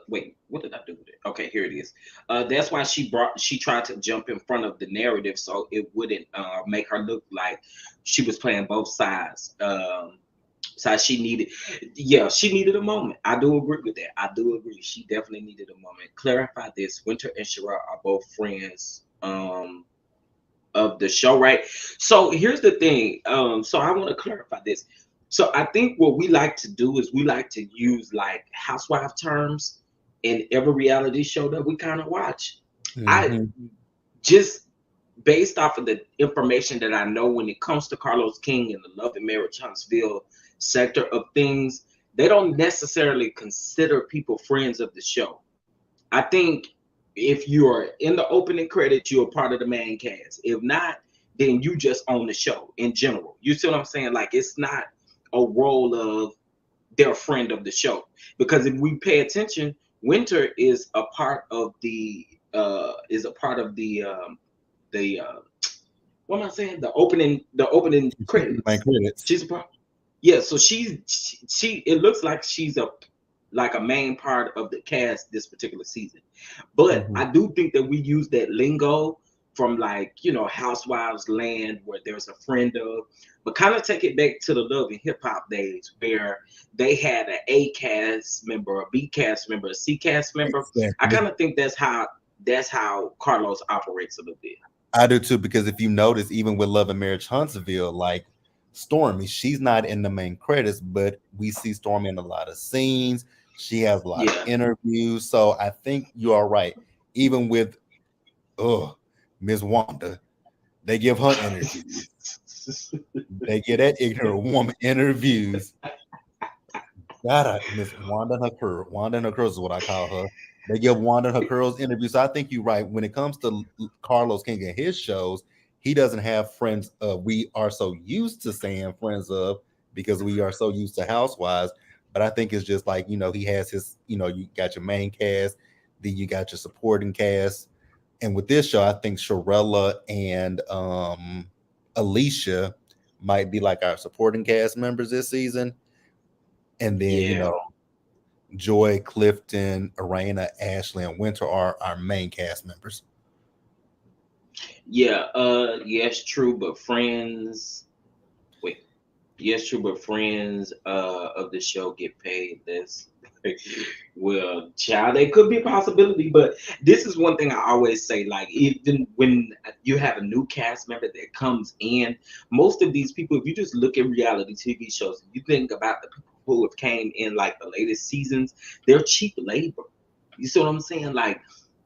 wait, what did I do with it? Okay, here it is. That's why she tried to jump in front of the narrative so it wouldn't make her look like she was playing both sides. So she needed a moment. I do agree with that. I do agree. She definitely needed a moment. Clarify this: Winter and Shira are both friends. Of the show, right? So here's the thing. So I want to clarify this. So I think what we like to do is we like to use like housewife terms in every reality show that we kind of watch. I Mhm. just based off of the information that I know when it comes to Carlos King and the Love and Marriage Huntsville sector of things, they don't necessarily consider people friends of the show. I think if you're in the opening credits, you're a part of the main cast. If not, then you just own the show in general. You see what I'm saying? Like it's not a role of their friend of the show. Because if we pay attention, Winter is a part of the what am I saying? The opening My credits. credits. She's a part. Yeah, so she it looks like she's a main part of the cast this particular season. But Mhm. I do think that we use that lingo from like, Housewives land where there's a friend of, but kind of take it back to the Love and Hip Hop days where they had an A cast member, a B cast member, a C cast member. I Exactly. kind of think that's how Carlos operates a little bit. I do too, because if you notice, even with Love and Marriage Huntsville, like Stormy, she's not in the main credits, but we see Stormy in a lot of scenes. She has a lot of Yeah. interviews. So I think you are right. Even with Miss Wanda, they give her interviews. They get that ignorant woman interviews. Miss Wanda and her curl. Wanda and her curls is what I call her. They give Wanda and her curls interviews. So I think you're right. When it comes to Carlos King and his shows, he doesn't have friends we are so used to saying friends of, because we are so used to Housewives. But I think it's just like, he has his, you got your main cast, then you got your supporting cast. And with this show, I think Sharella and Alicia might be like our supporting cast members this season. And then, Yeah. Joy, Clifton, Arena, Ashley, and Winter are our main cast members. Yeah. Yes, true, but friends. Wait. Yes, true, but friends of the show get paid less. Well, child, it could be a possibility, but this is one thing I always say. Like, even when you have a new cast member that comes in, most of these people, if you just look at reality TV shows, you think about the people who have came in like the latest seasons, they're cheap labor. You see what I'm saying? Like,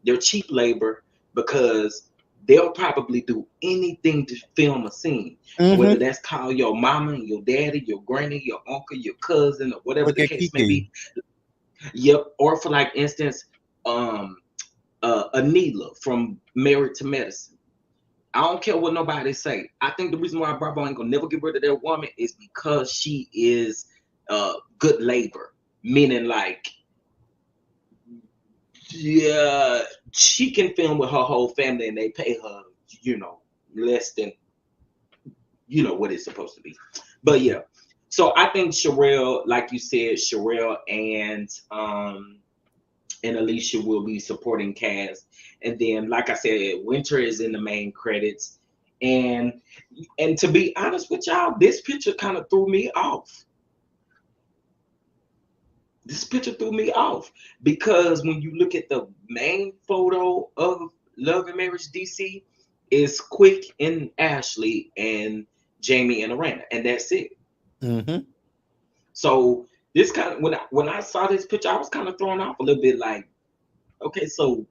they're cheap labor because they'll probably do anything to film a scene, whether Mm-hmm. that's call your mama and your daddy, your granny, your uncle, your cousin, or whatever Look the at case may Kiki. be. Yep. Or for like instance, um, Anila from Married to Medicine. I don't care what nobody say. I think the reason why Bravo ain't gonna never get rid of that woman is because she is good labor, meaning like, yeah, she can film with her whole family and they pay her, less than what it's supposed to be. But yeah, so I think Sherelle, like you said, Sherelle and Alicia will be supporting cast. And then, like I said, Winter is in the main credits. And to be honest with y'all, this picture kind of threw me off. This picture threw me off because when you look at the main photo of Love and Marriage DC, it's Quick and Ashley and Jamie and Arana, and that's it. Mm-hmm. So this kind of when I saw this picture, I was kind of thrown off a little bit. Like, okay, so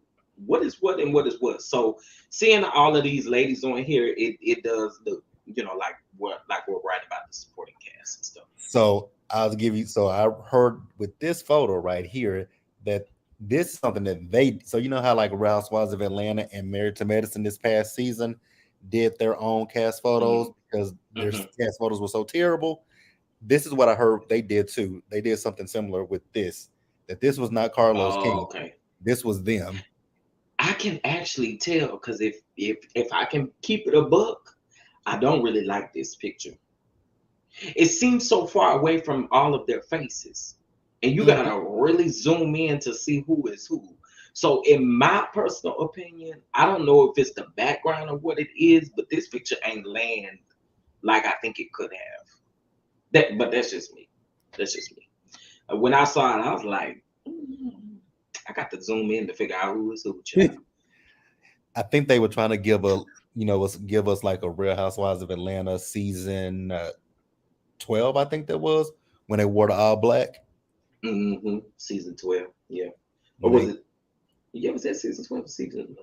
what is what and what is what? So seeing all of these ladies on here, it does look, like we're right about the supporting cast and stuff. So I'll give you. So I heard with this photo right here that this is something that they. So you know how like Real Housewives of Atlanta and Married to Medicine this past season did their own cast photos Mm-hmm. because their Mm-hmm. cast photos were so terrible. This is what I heard they did too. They did something similar with this. That this was not Carlos Oh, King. okay. This was them. I can actually tell because if I can keep it a buck, I don't really like this picture. It seems so far away from all of their faces, and you Mhm. gotta really zoom in to see who is who. So, in my personal opinion, I don't know if it's the background or what it is, but this picture ain't land like I think it could have. But that's just me. That's just me. When I saw it, I was like, I got to zoom in to figure out who is who, child. I think they were trying to give us like a Real Housewives of Atlanta season 12. I think that was when they wore the all black. Season 12, yeah. Or When was they it? Yeah, was that season 12 or season 11?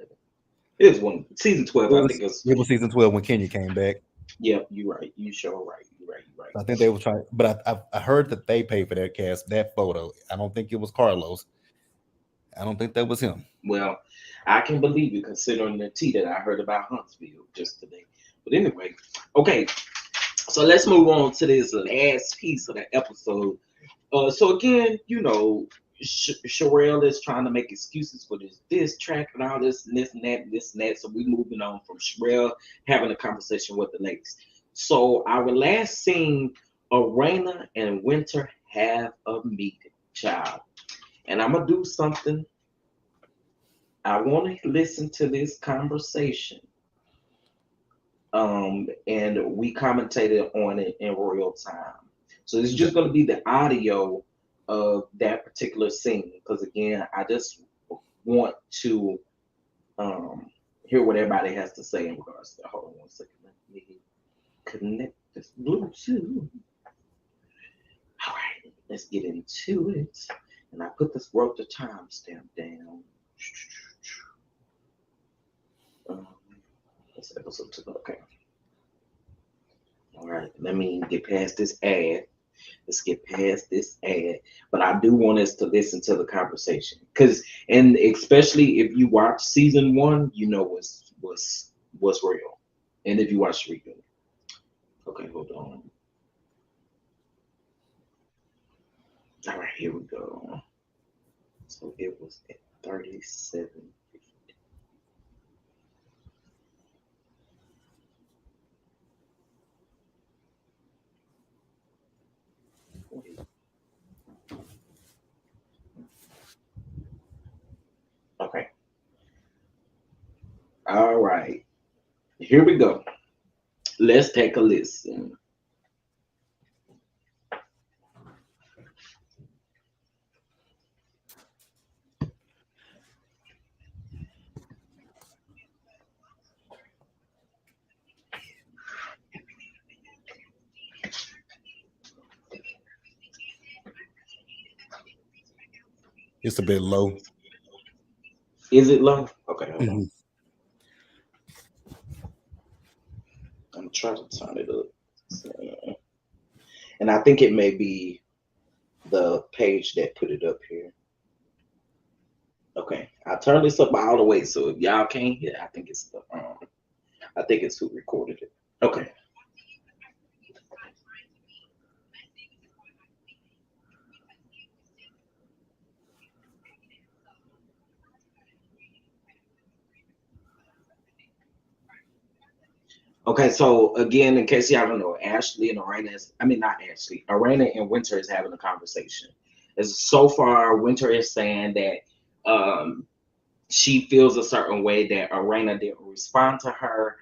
It was one season 12. I think it was. it was season 12 when Kenya came back. Yeah, you're right. You sure right. You're right. You're right. I think they were trying, but I heard that they paid for that cast, that photo. I don't think it was Carlos. I don't think that was him. Well, I can believe you considering the tea that I heard about Huntsville just today. But anyway, okay. So let's move on to this last piece of the episode. So again, Sherelle is trying to make excuses for this track and all this and this and that and this and that. So we're moving on from Sherelle having a conversation with the ladies. So our last scene, Arena and Winter have a meeting, child. And I'm gonna do something. I want to listen to this conversation and we commentated on it in real time. So it's just going to be the audio of that particular scene because again, I just want to hear what everybody has to say in regards to. Hold on one second. Let me connect this Bluetooth. All right, let's get into it. And I wrote the timestamp down. That's episode 2. Okay. All right, let me get past this ad. Let's get past this ad. But I do want us to listen to the conversation. And especially if you watch season 1, you know what's real. And if you watch real. Okay, hold on. All right, here we go. So it was at 37. Okay. All right. Here we go. Let's take a listen. It's a bit low. Is it low? Okay, hold on. I'm trying to turn it up. And I think it may be the page that put it up here. Okay, I turned this up all the way, so if y'all can't hear, I think it's who recorded it. Okay. Okay, so again, in case y'all don't know, Arena and Winter is having a conversation. As so far, Winter is saying that she feels a certain way that Arena didn't respond to her,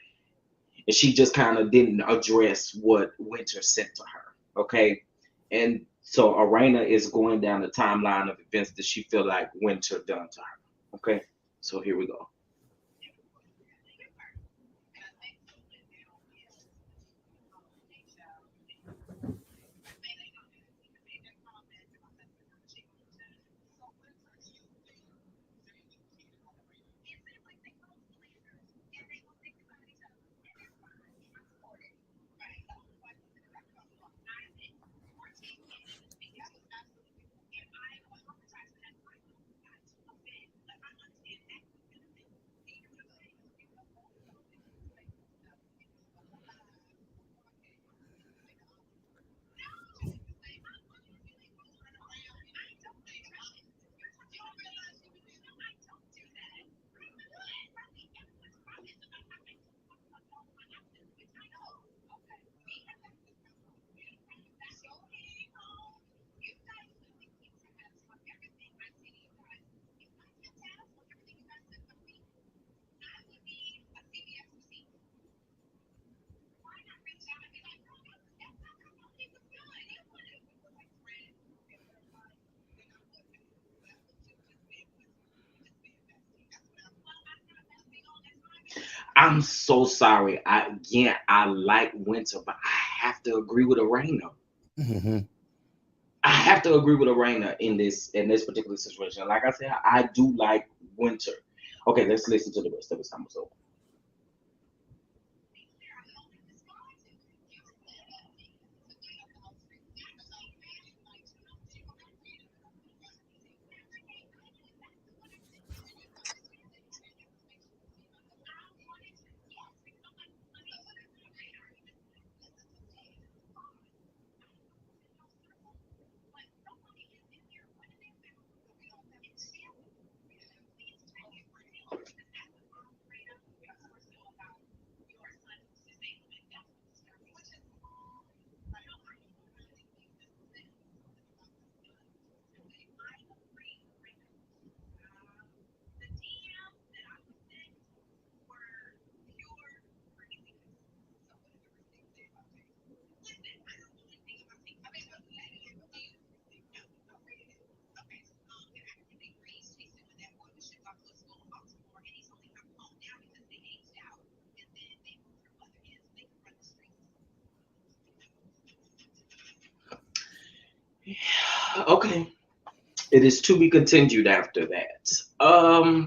and she just kind of didn't address what Winter sent to her. Okay, and so Arena is going down the timeline of events that she feel like Winter done to her. Okay, so here we go. I'm so sorry. I like Winter, but I have to agree with Arena. I have to agree with Arena in this particular situation. Like I said, I do like Winter. Okay, let's listen to the rest of his time over. Okay. It is to be continued after that.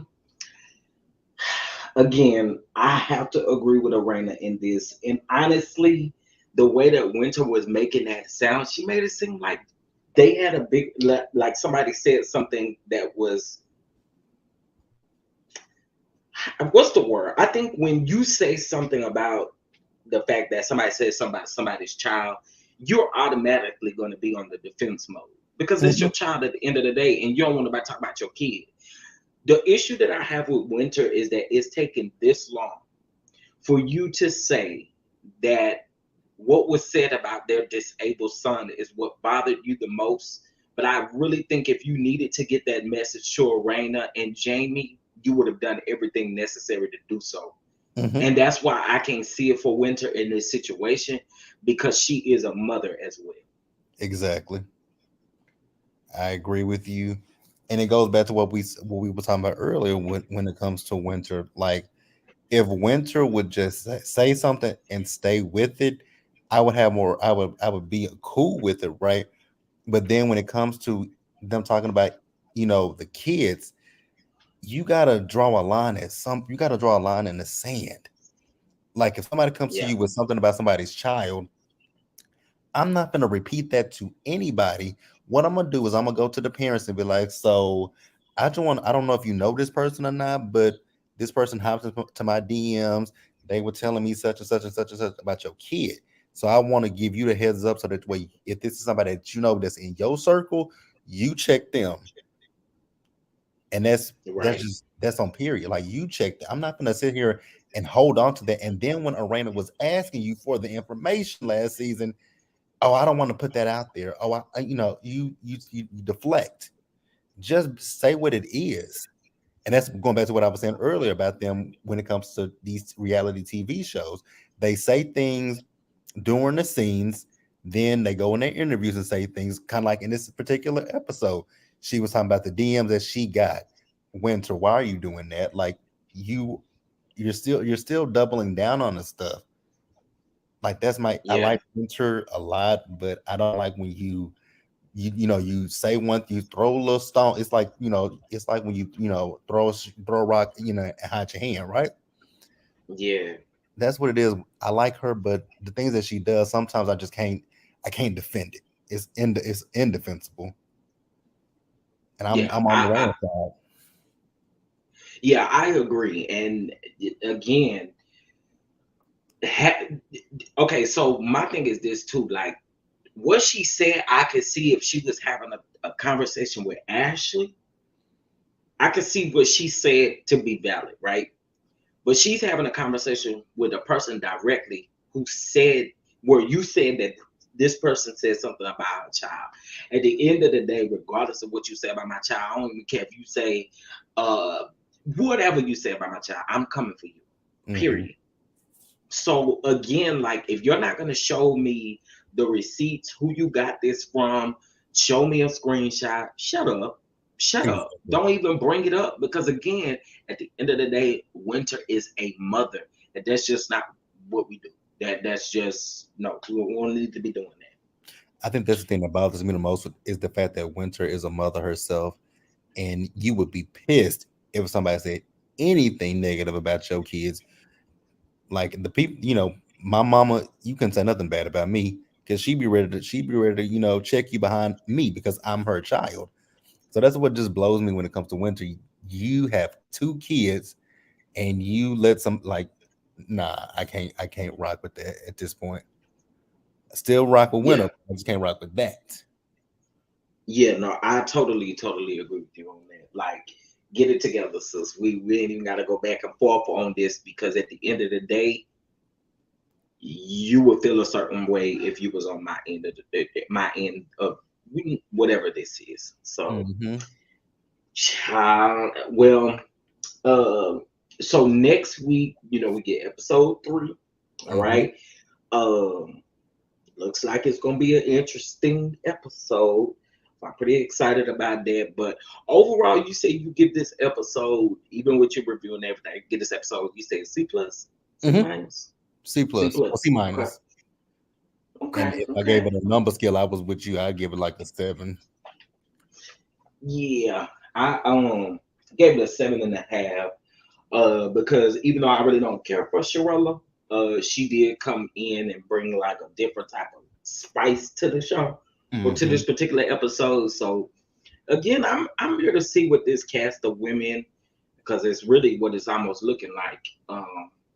Again, I have to agree with Arena in this. And honestly, the way that Winter was making that sound, she made it seem like they had a big, like somebody said something that was, what's the word? I think when you say something about the fact that somebody says something about somebody's child, you're automatically going to be on the defense mode because it's Mhm. your child at the end of the day, and you don't want to talk about your kid. The issue that I have with Winter is that it's taken this long for you to say that what was said about their disabled son is what bothered you the most. But I really think if you needed to get that message to Arena and Jamie, you would have done everything necessary to do so. Mhm. And that's why I can't see it for Winter in this situation because she is a mother as well. Exactly. I agree with you. And it goes back to what we were talking about earlier when it comes to Winter. Like if Winter would just say something and stay with it, I would have more. I would be cool with it, right? But then when it comes to them talking about the kids, you gotta draw a line at some. You gotta draw a line in the sand. Like if somebody comes to Yeah, you with something about somebody's child, I'm not gonna repeat that to anybody. What I'm gonna do is I'm gonna go to the parents and be like, so I don't know if you know this person or not, but this person hopped into my DMs. They were telling me such and such and such and such about your kid. So I want to give you the heads up so that way if this is somebody that you know that's in your circle, you check them. And that's right. just that's on period. Like you check them. I'm not gonna sit here and hold on to that. And then when Arena was asking you for the information last season, oh, I don't want to put that out there. Oh, you deflect. Just say what it is. And that's going back to what I was saying earlier about them when it comes to these reality TV shows. They say things during the scenes, then they go in their interviews and say things kind of like in this particular episode. She was talking about the DMs that she got. Winter, why are you doing that? Like you you're still doubling down on the stuff. Like I Yeah, like Winter a lot, but I don't like when you say one, you throw a little stone. It's like when throw a rock, and hide your hand, right? yeah, That's what it is. I like her, but the things that she does, sometimes I can't defend it. It's indefensible, and I'm yeah. I'm on the right side. Yeah, I agree. And again, ha- okay. So my thing is this too. Like what she said, I could see if she was having a conversation with Ashley. I could see what she said to be valid, right? But she's having a conversation with a person directly who said where you said that this person said something about a child. At the end of the day, regardless of what you say about my child, I don't even care if you say uh whatever you say about my child, I'm coming for you. Hmm. Period. So again, like if you're not gonna show me the receipts, who you got this from, show me a screenshot, shut up. Shut up. Exactly. Don't even bring it up because again, at the end of the day, Winter is a mother. And that's just not what we do. That's just no, we don't need to be doing that. I think that's the thing that bothers me the most is the fact that Winter is a mother herself, and you would be pissed if somebody said anything negative about your kids. Like the people, my mama, you can say nothing bad about me because she be ready to check you behind me because I'm her child. So that's what just blows me when it comes to Winter. You have two kids and you let some like, nah, I can't rock with that at this point. Still rock with Winter, Yeah. I just can't rock with that. Yeah, no, I totally agree with you on that. Like, get it together, sis. We ain't even gotta go back and forth on this because at the end of the day, you would feel a certain way if you was on my end of my end of whatever this is. So, Hmm. well, uh, so next week, we get episode 3. All Hmm. right. Um, looks like it's gonna be an interesting episode. I'm pretty excited about that. But overall, you say you give this episode, even with your review and everything, give this episode, you say C plus, C Hmm. minus, C C plus or plus. C Okay. minus. And Okay, if I gave okay. it a number scale, I was with you. I'd give it like a 7. Yeah, I gave it a 7.5. Because even though I really don't care for Sharella, she did come in and bring like a different type of spice to the show or to Mm-hmm. this particular episode. So again, I'm here to see what this cast of women, because it's really what it's almost looking like.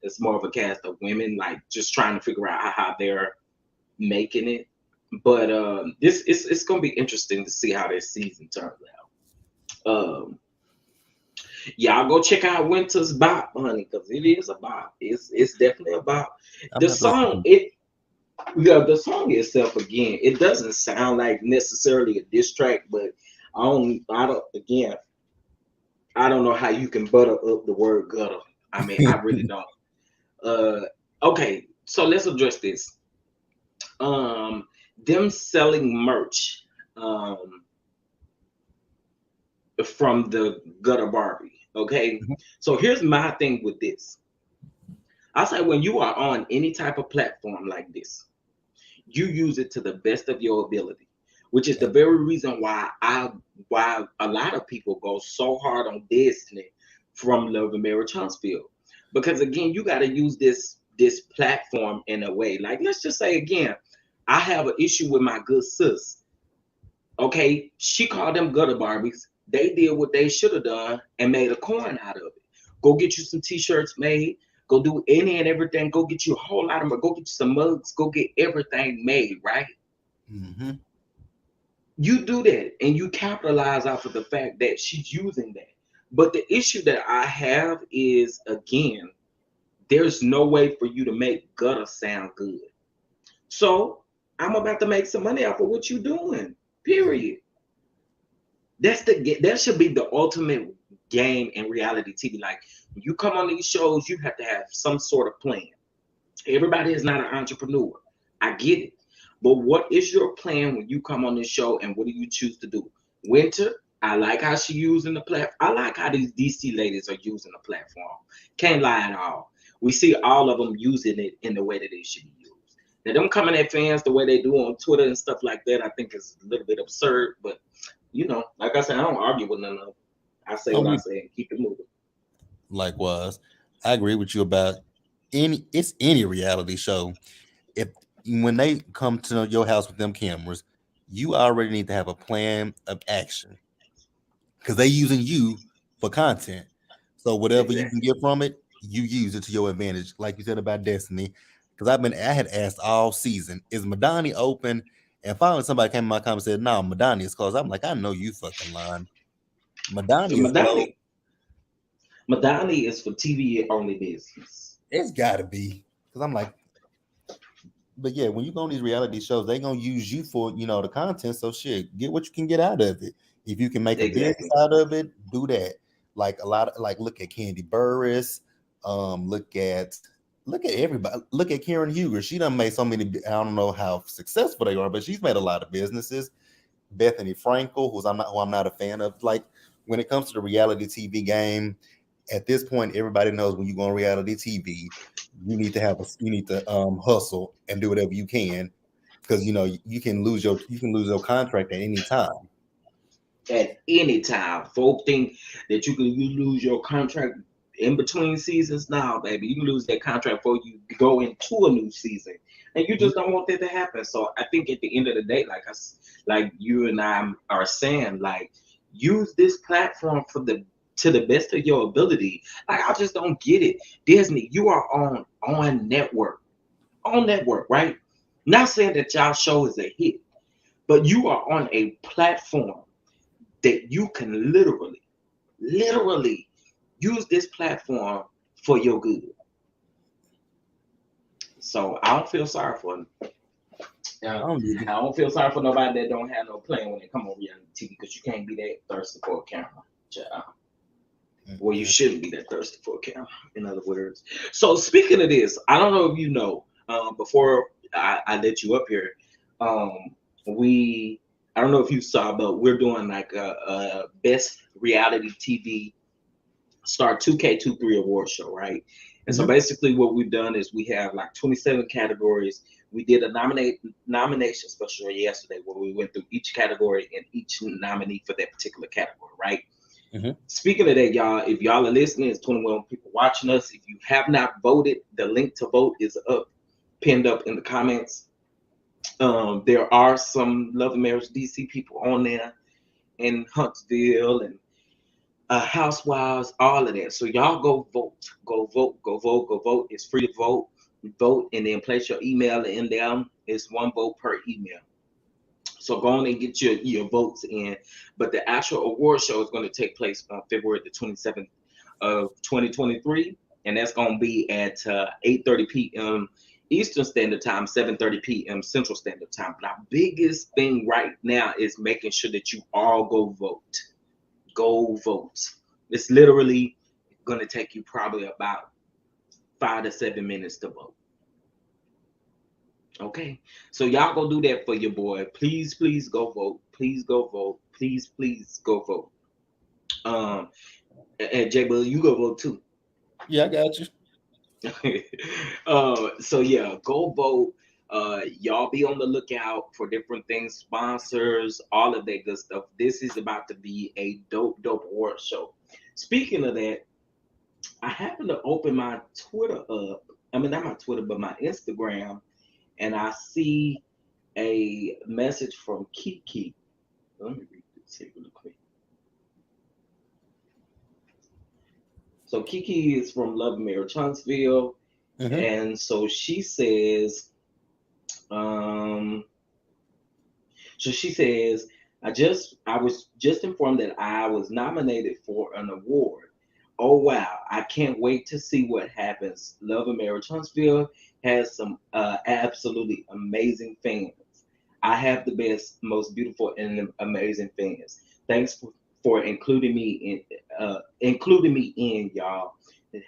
It's more of a cast of women, like just trying to figure out how they're making it. But this it's gonna be interesting to see how this season turns out. Y'all go check out Winter's Bop, honey, because it is a bop. It's definitely a bop. I'm The gonna have to listen song, to it. it yeah, the song itself again, it doesn't sound like necessarily a diss track, but I don't know how you can butter up the word gutter. I mean, I really don't. Uh okay, so let's address this. Um them selling merch um from the gutter Barbie. Okay. Mhm. So here's my thing with this. I say when you are on any type of platform like this, you use it to the best of your ability, which is the very reason why a lot of people go so hard on Destiny from Love and Marriage Huntsville. Because again, you got to use this platform in a way. Like let's just say again, I have an issue with my good sis. Okay, she called them gutter Barbies. They did what they should have done and made a coin out of it. Go get you some t-shirts made. Go do any and everything. Go get you a whole lot of them. Go get you some mugs. Go get everything made, right? Mm-hmm. You do that and you capitalize off of the fact that she's using that. But the issue that I have is again, there's no way for you to make gutter sound good. So I'm about to make some money off of what you're doing. Period. That should be the ultimate game in reality TV. Like when you come on these shows, you have to have some sort of plan. Everybody is not an entrepreneur. I get it. But what is your plan when you come on this show and what do you choose to do? Winter, I like how she using the platform. I like how these DC ladies are using the platform. Can't lie at all. We see all of them using it in the way that it should be used. Now, them coming at fans the way they do on Twitter and stuff like that, I think is a little bit absurd. But like I said, I don't argue with none of them. I say I'm what I with say and keep it moving. likewise. I agree with you about any reality show. If when they come to your house with them cameras, you already need to have a plan of action because they using you for content. So whatever you can Exactly. get from it, you use it to your advantage. Like you said about Destiny, because I had asked all season, is Madani open? And finally somebody came in my comment and said, no, Madani is closed. I'm like, I know you fucking lying. Madani is closed. Madani, Madani is for TV only business. It's gotta be. Because I'm like, but yeah, when you go on these reality shows, they gonna use you for the content. So shit, get what you can get out of it. If you can make a business Exactly. out of it, do that. Like a lot of look at Candy Burris, look at everybody. Look at Karen Huger. She done made so many. I don't know how successful they are, but she's made a lot of businesses. Bethany Frankel, who I'm not a fan of. Like when it comes to the reality TV game, at this point, everybody knows when you go on reality TV, you need to hustle and do whatever you can because you can lose your contract at any time. At any time, folk think that you lose your contract in between seasons. Now, baby, you can lose that contract before you go into a new season, and you Mhm. just don't want that to happen. So I think at the end of the day, like you and I are saying, like use this platform for the to the best of your ability. Like I just don't get it. Disney, you are on network, right? Not saying that y'all show is a hit, but you are on a platform that you can literally use this platform for your good. So I don't feel sorry for them. I Yeah, don't need I don't feel sorry for nobody that don't have no plan when they come on reality TV because you can't be that thirsty for a camera. Child. it. Well, you shouldn't be that thirsty for a camera, in other words. So speaking of this, I don't know if you know, before I let you up here, we I don't know if you saw, but we're doing like a best reality TV Star 2K23 award show, right? And so basically what we've done is we have like 27 categories. We did a nomination special yesterday where we went through each category and each nominee for that particular category, right? Speaking of that, y'all, if y'all are listening, it's 21 people watching us. If you have not voted, the link to vote is pinned up in the comments. There are some Love and Marriage DC people on there, in Huntsville and Housewives, all of that. So y'all go vote, go vote, go vote, go vote. It's free to vote. Vote and then place your email in there. It's 1 vote per email. So go on and get your votes in. But the actual award show is going to take place on February the 27th of 2023. And that's going to be at 8:30 p.m. Eastern Standard Time, 7:30 p.m. Central Standard Time. But our biggest thing right now is making sure that you all go vote. Go vote. It's literally going to take you probably about 5 to 7 minutes to vote. Okay, so y'all go do that for your boy. Please, please go vote. Please go vote. Please, please go vote. And J Bud, you go vote too. Yeah, I got you. So yeah, go vote. Y'all be on the lookout for different things, sponsors, all of that good stuff. This is about to be a dope award show. Speaking of that, I happened to open my Twitter up. I mean, not my Twitter, but my Instagram. And I see a message from Kiki. Let me read this here really quick. So Kiki is from Love and Marriage Huntsville. And so she says, I was just informed that I was nominated for an award. Oh wow, I can't wait to see what happens. Love and Marriage Huntsville has some absolutely amazing fans. I have the best, most beautiful and amazing fans. Thanks for including me in y'all.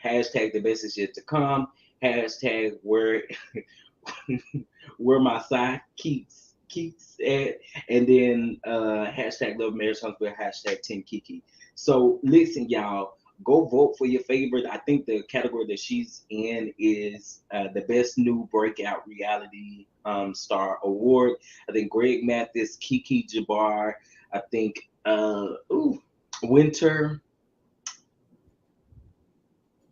Hashtag the best is yet to come. Hashtag where my side keeps at, and then hashtag Love Marriage Huntsville, hashtag Team Kiki. So listen, y'all, go vote for your favorite. I think the category that she's in is the best new breakout reality star award. I think Greg Mathis, Kiki Jabbar, I think Winter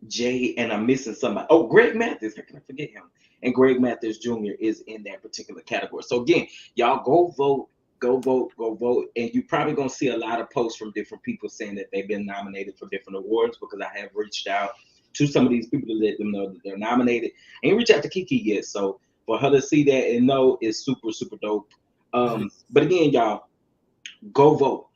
Jay, and I'm missing somebody. Oh, Greg Mathis, how can I forget him? And Greg Mathis Jr. is in that particular category. So again, y'all go vote. Go vote, go vote. And you're probably going to see a lot of posts from different people saying that they've been nominated for different awards, because I have reached out to some of these people to let them know that they're nominated. I ain't reached out to Kiki yet. So for her to see that and know is super, super dope. But again, y'all, go vote.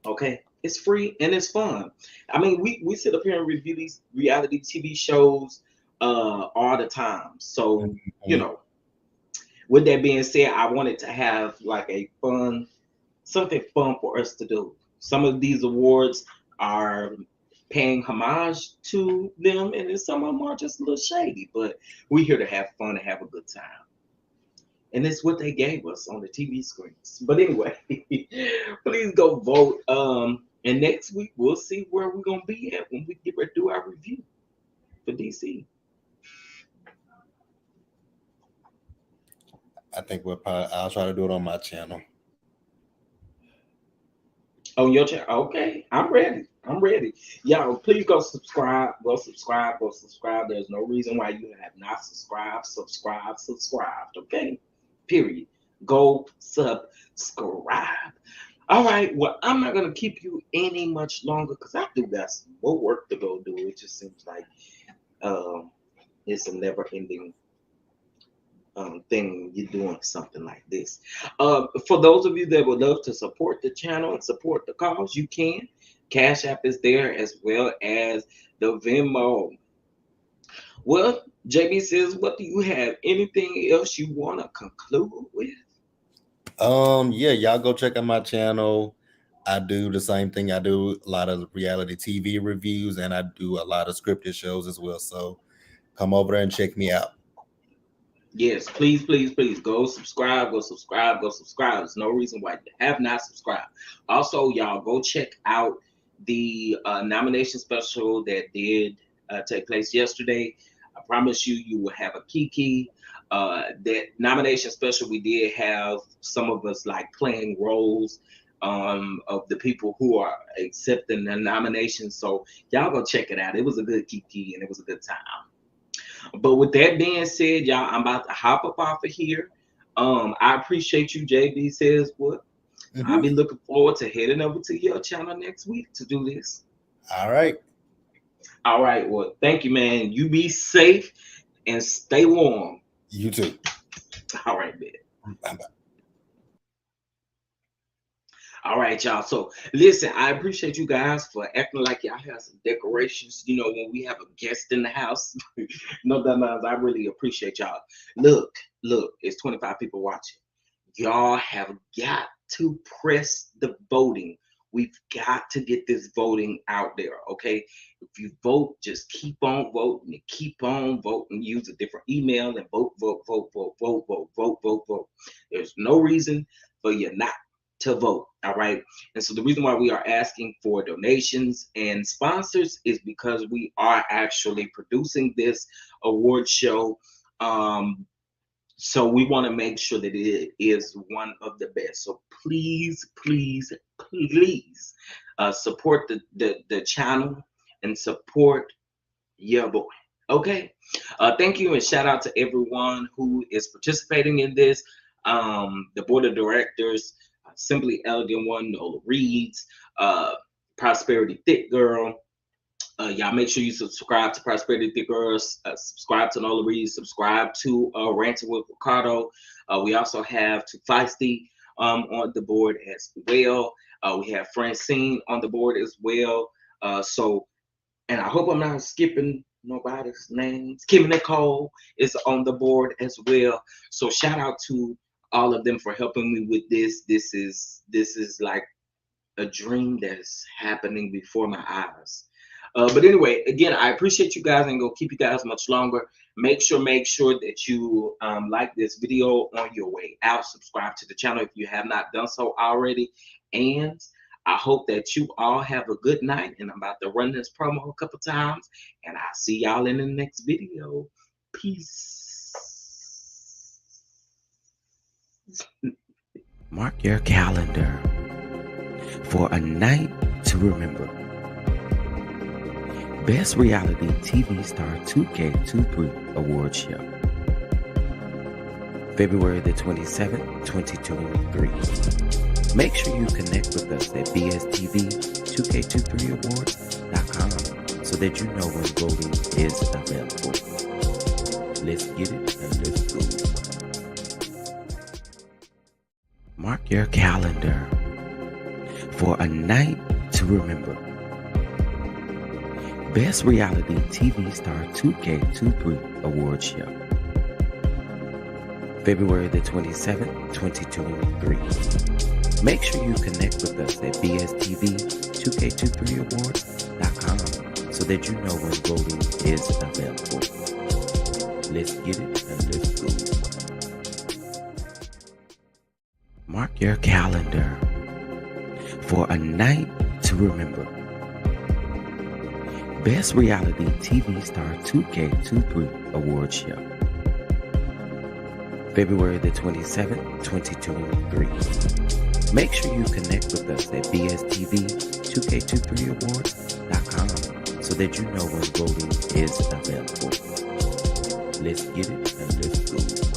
Okay? It's free and it's fun. I mean, we sit up here and review these reality TV shows all the time. So, you know, with that being said, I wanted to have like something fun for us to do. Some of these awards are paying homage to them, and then some of them are just a little shady, but we're here to have fun and have a good time. And it's what they gave us on the TV screens. But anyway, please go vote. And next week, we'll see where we're going to be at when we get ready to do our review for DC. I think I'll try to do it on my channel. On your channel? Okay, I'm ready. Y'all, please go subscribe. There's no reason why you have not subscribed. Okay, period. Go subscribe. All right, well, I'm not going to keep you any much longer, because I do got some more work to go do. It just seems like it's a never-ending thing when you're doing something like this. For those of you that would love to support the channel and support the cause, you can. Cash App is there, as well as the Venmo. Well, JB says, what do you have? Anything else you want to conclude with? Yeah, y'all go check out my channel. I do the same thing. I do a lot of reality TV reviews, and I do a lot of scripted shows as well. So come over there and check me out. Yes, please go subscribe. There's no reason why you have not subscribed. Also, y'all go check out the nomination special that did take place yesterday. I promise you will have a kiki. That nomination special, we did have some of us like playing roles of the people who are accepting the nomination. So y'all go check it out. It was a good kiki and it was a good time. But with that being said, y'all, I'm about to hop up off of here. I appreciate you, JB Says What. I'll be looking forward to heading over to your channel next week to do this. All right. All right. Well, thank you, man. You be safe and stay warm. You too. All right, man. Bye-bye. All right, y'all. So listen, I appreciate you guys for acting like y'all have some decorations. You know, when we have a guest in the house. No dumb. I really appreciate y'all. Look, it's 25 people watching. Y'all have got to press the voting. We've got to get this voting out there, okay? If you vote, just keep on voting and keep on voting. Use a different email and vote. There's no reason for you not to vote, all right? And so the reason why we are asking for donations and sponsors is because we are actually producing this award show. So we want to make sure that it is one of the best. So please support the channel and support your boy. Okay. Thank you and shout out to everyone who is participating in this. The board of directors, Simply Elegant One, Nola Reeds, Prosperity Thick Girl. Y'all make sure you subscribe to Prosperity Thick Girls, subscribe to Nola Reeds, subscribe to Ranting with Ricardo. We also have to Feisty on the board as well. We have Francine on the board as well. And I hope I'm not skipping nobody's names. Kim Nicole is on the board as well. So shout out to all of them for helping me with this. This is like a dream that's happening before my eyes. But anyway, again, I appreciate you guys and go keep you guys much longer. Make sure that you like this video on your way out. Subscribe to the channel if you have not done so already. And I hope that you all have a good night. And I'm about to run this promo a couple times. And I'll see y'all in the next video. Peace. Mark your calendar for a night to remember. Best Reality TV Star 2K23 Award Show. February the 27th, 2023. Make sure you connect with us at bstv2k23awards.com so that you know when voting is available. Let's get it and let's go. Mark your calendar for a night to remember. Best Reality TV Star 2K23 Award Show. February the 27th, 2023. Make sure you connect with us at bstv2k23awards.com so that you know when voting is available. Let's get it and let's go. Mark your calendar for a night to remember. Best Reality TV Star 2K23 Award Show. February the 27th, 2023. Make sure you connect with us at bstv2k23awards.com so that you know when voting is available. Let's get it and let's go.